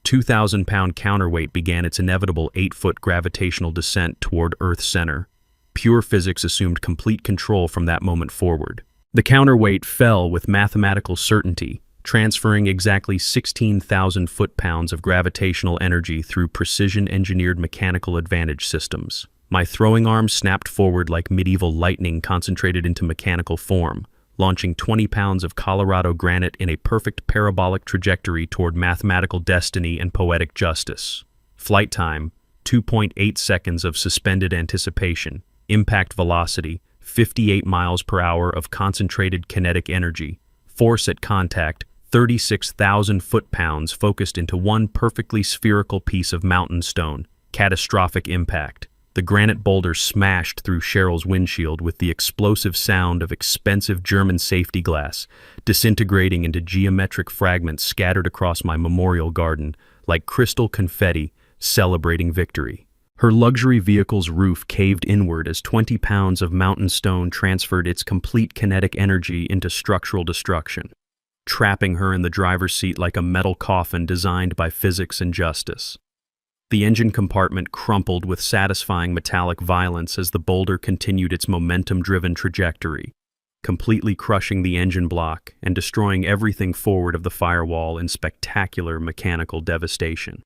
2,000-pound counterweight began its inevitable 8-foot gravitational descent toward Earth's center. Pure physics assumed complete control from that moment forward. The counterweight fell with mathematical certainty, transferring exactly 16,000 foot-pounds of gravitational energy through precision-engineered mechanical advantage systems. My throwing arm snapped forward like medieval lightning concentrated into mechanical form, launching 20 pounds of Colorado granite in a perfect parabolic trajectory toward mathematical destiny and poetic justice. Flight time, 2.8 seconds of suspended anticipation. Impact velocity, 58 miles per hour of concentrated kinetic energy. Force at contact, 36,000 foot-pounds focused into one perfectly spherical piece of mountain stone. Catastrophic impact. The granite boulder smashed through Cheryl's windshield with the explosive sound of expensive German safety glass, disintegrating into geometric fragments scattered across my memorial garden, like crystal confetti celebrating victory. Her luxury vehicle's roof caved inward as 20 pounds of mountain stone transferred its complete kinetic energy into structural destruction, trapping her in the driver's seat like a metal coffin designed by physics and justice. The engine compartment crumpled with satisfying metallic violence as the boulder continued its momentum-driven trajectory, completely crushing the engine block and destroying everything forward of the firewall in spectacular mechanical devastation.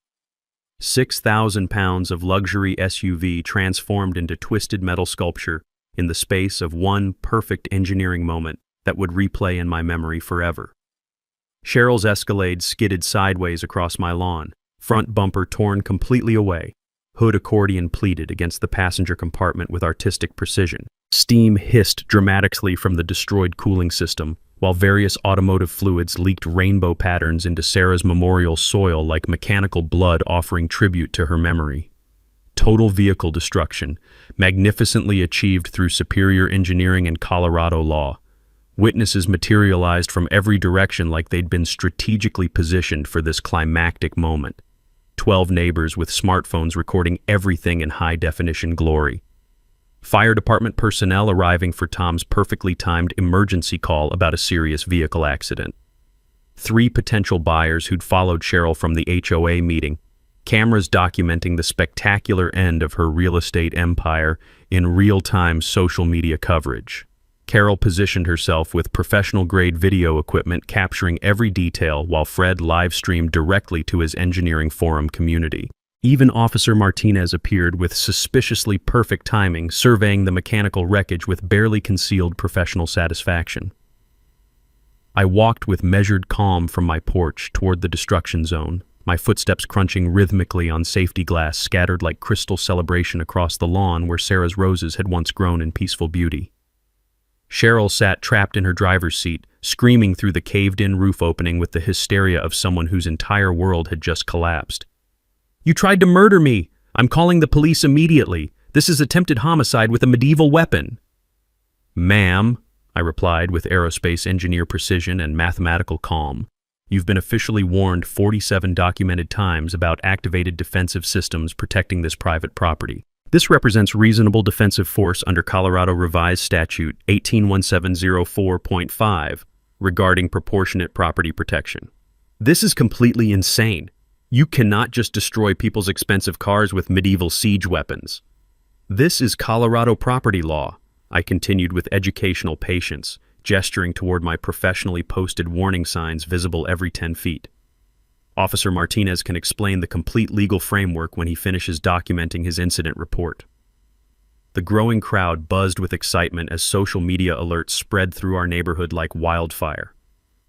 6,000 pounds of luxury SUV transformed into twisted metal sculpture in the space of one perfect engineering moment that would replay in my memory forever. Cheryl's Escalade skidded sideways across my lawn, front bumper torn completely away. Hood accordion pleated against the passenger compartment with artistic precision. Steam hissed dramatically from the destroyed cooling system, while various automotive fluids leaked rainbow patterns into Sarah's memorial soil like mechanical blood offering tribute to her memory. Total vehicle destruction, magnificently achieved through superior engineering and Colorado law. Witnesses materialized from every direction like they'd been strategically positioned for this climactic moment. 12 neighbors with smartphones recording everything in high-definition glory. Fire department personnel arriving for Tom's perfectly timed emergency call about a serious vehicle accident. 3 potential buyers who'd followed Cheryl from the HOA meeting, cameras documenting the spectacular end of her real estate empire in real-time social media coverage. Carol positioned herself with professional-grade video equipment capturing every detail while Fred live-streamed directly to his engineering forum community. Even Officer Martinez appeared with suspiciously perfect timing, surveying the mechanical wreckage with barely concealed professional satisfaction. I walked with measured calm from my porch toward the destruction zone, my footsteps crunching rhythmically on safety glass scattered like crystal celebration across the lawn where Sarah's roses had once grown in peaceful beauty. Cheryl sat trapped in her driver's seat, screaming through the caved-in roof opening with the hysteria of someone whose entire world had just collapsed. "You tried to murder me! I'm calling the police immediately! This is attempted homicide with a medieval weapon!" "Ma'am," I replied with aerospace engineer precision and mathematical calm, "you've been officially warned 47 documented times about activated defensive systems protecting this private property. This represents reasonable defensive force under Colorado Revised Statute 181704.5 regarding proportionate property protection. This is completely insane. You cannot just destroy people's expensive cars with medieval siege weapons. This is Colorado property law," I continued with educational patience, gesturing toward my professionally posted warning signs visible every 10 feet. Officer Martinez can explain the complete legal framework when he finishes documenting his incident report. The growing crowd buzzed with excitement as social media alerts spread through our neighborhood like wildfire.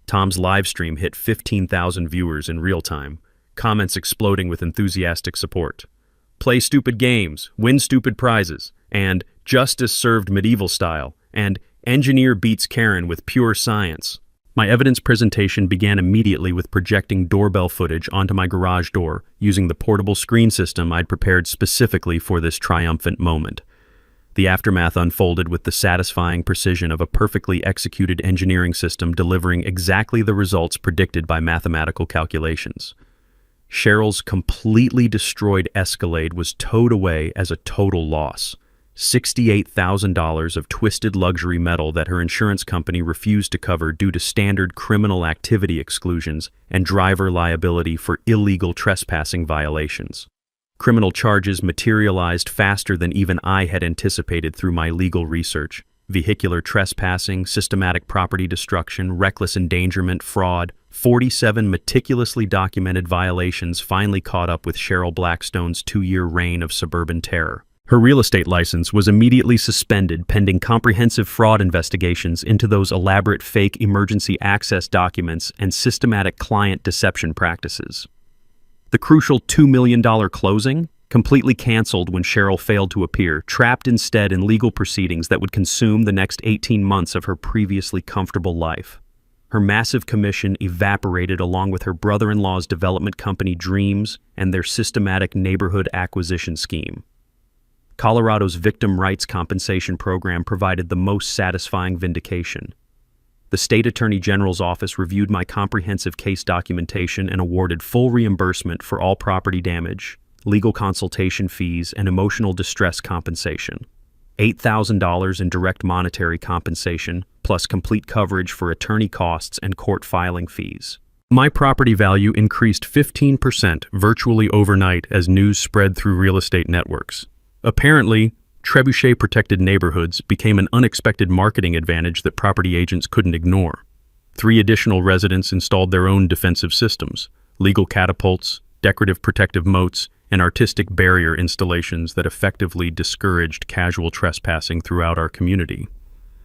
Tom's live stream hit 15,000 viewers in real time, comments exploding with enthusiastic support. "Play stupid games, win stupid prizes," and "Justice served medieval style," and "Engineer beats Karen with pure science." My evidence presentation began immediately with projecting doorbell footage onto my garage door using the portable screen system I'd prepared specifically for this triumphant moment. The aftermath unfolded with the satisfying precision of a perfectly executed engineering system delivering exactly the results predicted by mathematical calculations. Cheryl's completely destroyed Escalade was towed away as a total loss. $68,000 of twisted luxury metal that her insurance company refused to cover due to standard criminal activity exclusions and driver liability for illegal trespassing violations. Criminal charges materialized faster than even I had anticipated through my legal research. Vehicular trespassing, systematic property destruction, reckless endangerment, fraud, 47 meticulously documented violations finally caught up with Cheryl Blackstone's 2-year reign of suburban terror. Her real estate license was immediately suspended pending comprehensive fraud investigations into those elaborate fake emergency access documents and systematic client deception practices. The crucial $2 million closing completely canceled when Cheryl failed to appear, trapped instead in legal proceedings that would consume the next 18 months of her previously comfortable life. Her massive commission evaporated along with her brother-in-law's development company dreams and their systematic neighborhood acquisition scheme. Colorado's Victim Rights Compensation Program provided the most satisfying vindication. The State Attorney General's office reviewed my comprehensive case documentation and awarded full reimbursement for all property damage, legal consultation fees, and emotional distress compensation. $8,000 in direct monetary compensation, plus complete coverage for attorney costs and court filing fees. My property value increased 15% virtually overnight as news spread through real estate networks. Apparently, trebuchet-protected neighborhoods became an unexpected marketing advantage that property agents couldn't ignore. 3 additional residents installed their own defensive systems, legal catapults, decorative protective moats, and artistic barrier installations that effectively discouraged casual trespassing throughout our community.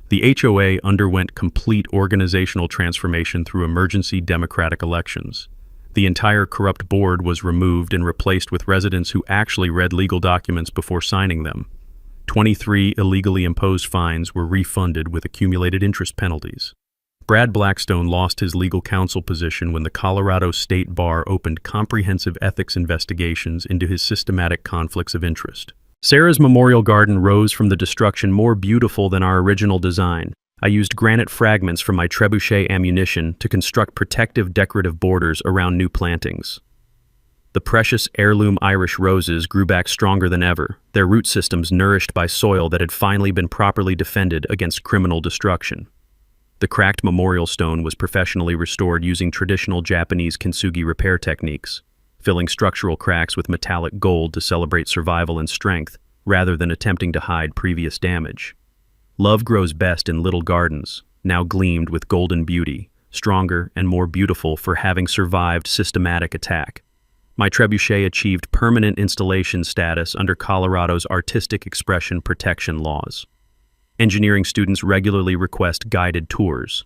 The HOA underwent complete organizational transformation through emergency democratic elections. The entire corrupt board was removed and replaced with residents who actually read legal documents before signing them. 23 illegally imposed fines were refunded with accumulated interest penalties. Brad Blackstone lost his legal counsel position when the Colorado State Bar opened comprehensive ethics investigations into his systematic conflicts of interest. Sarah's memorial garden rose from the destruction more beautiful than our original design. I used granite fragments from my trebuchet ammunition to construct protective decorative borders around new plantings. The precious heirloom Irish roses grew back stronger than ever, their root systems nourished by soil that had finally been properly defended against criminal destruction. The cracked memorial stone was professionally restored using traditional Japanese kintsugi repair techniques, filling structural cracks with metallic gold to celebrate survival and strength, rather than attempting to hide previous damage. Love grows best in little gardens, now gleamed with golden beauty, stronger and more beautiful for having survived systematic attack. My trebuchet achieved permanent installation status under Colorado's artistic expression protection laws. Engineering students regularly request guided tours.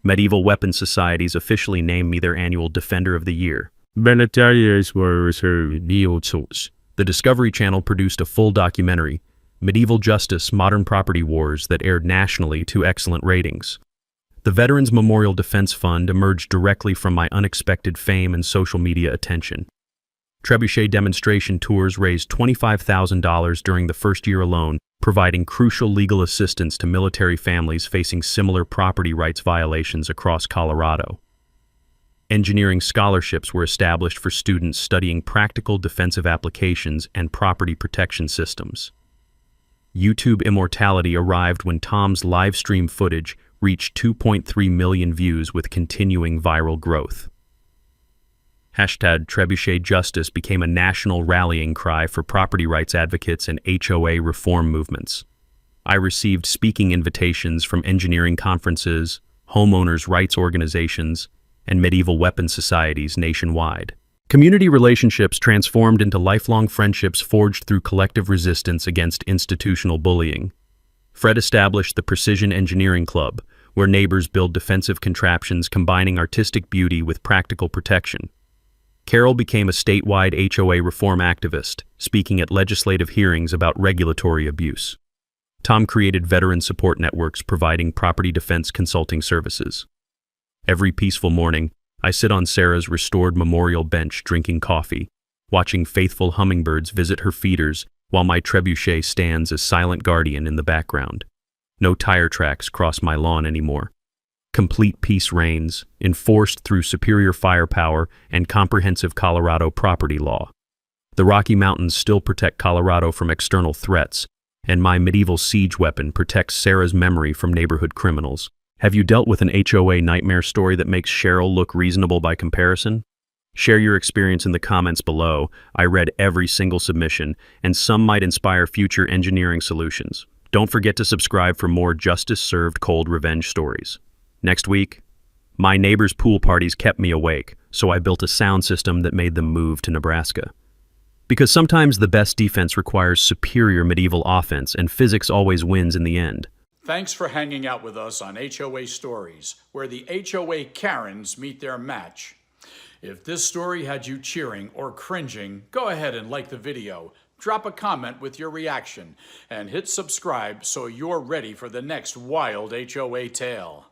Medieval weapon societies officially named me their annual Defender of the Year. Militaries were reserved neo tools. The Discovery Channel produced a full documentary, Medieval Justice, Modern Property Wars, that aired nationally to excellent ratings. The Veterans Memorial Defense Fund emerged directly from my unexpected fame and social media attention. Trebuchet demonstration tours raised $25,000 during the first year alone, providing crucial legal assistance to military families facing similar property rights violations across Colorado. Engineering scholarships were established for students studying practical defensive applications and property protection systems. YouTube immortality arrived when Tom's live stream footage reached 2.3 million views with continuing viral growth. #Trebuchet Justice became a national rallying cry for property rights advocates and HOA reform movements. I received speaking invitations from engineering conferences, homeowners' rights organizations, and medieval weapon societies nationwide. Community relationships transformed into lifelong friendships forged through collective resistance against institutional bullying. Fred established the Precision Engineering Club, where neighbors build defensive contraptions combining artistic beauty with practical protection. Carol became a statewide HOA reform activist, speaking at legislative hearings about regulatory abuse. Tom created veteran support networks providing property defense consulting services. Every peaceful morning, I sit on Sarah's restored memorial bench drinking coffee, watching faithful hummingbirds visit her feeders while my trebuchet stands as silent guardian in the background. No tire tracks cross my lawn anymore. Complete peace reigns, enforced through superior firepower and comprehensive Colorado property law. The Rocky Mountains still protect Colorado from external threats, and my medieval siege weapon protects Sarah's memory from neighborhood criminals. Have you dealt with an HOA nightmare story that makes Cheryl look reasonable by comparison? Share your experience in the comments below. I read every single submission, and some might inspire future engineering solutions. Don't forget to subscribe for more justice-served cold revenge stories. Next week, My neighbors' pool parties kept me awake, so I built a sound system that made them move to Nebraska. Because sometimes the best defense requires superior medieval offense, and physics always wins in the end. Thanks for hanging out with us on HOA Stories, where the HOA Karens meet their match. If this story had you cheering or cringing, go ahead and like the video, drop a comment with your reaction, and hit subscribe so you're ready for the next wild HOA tale.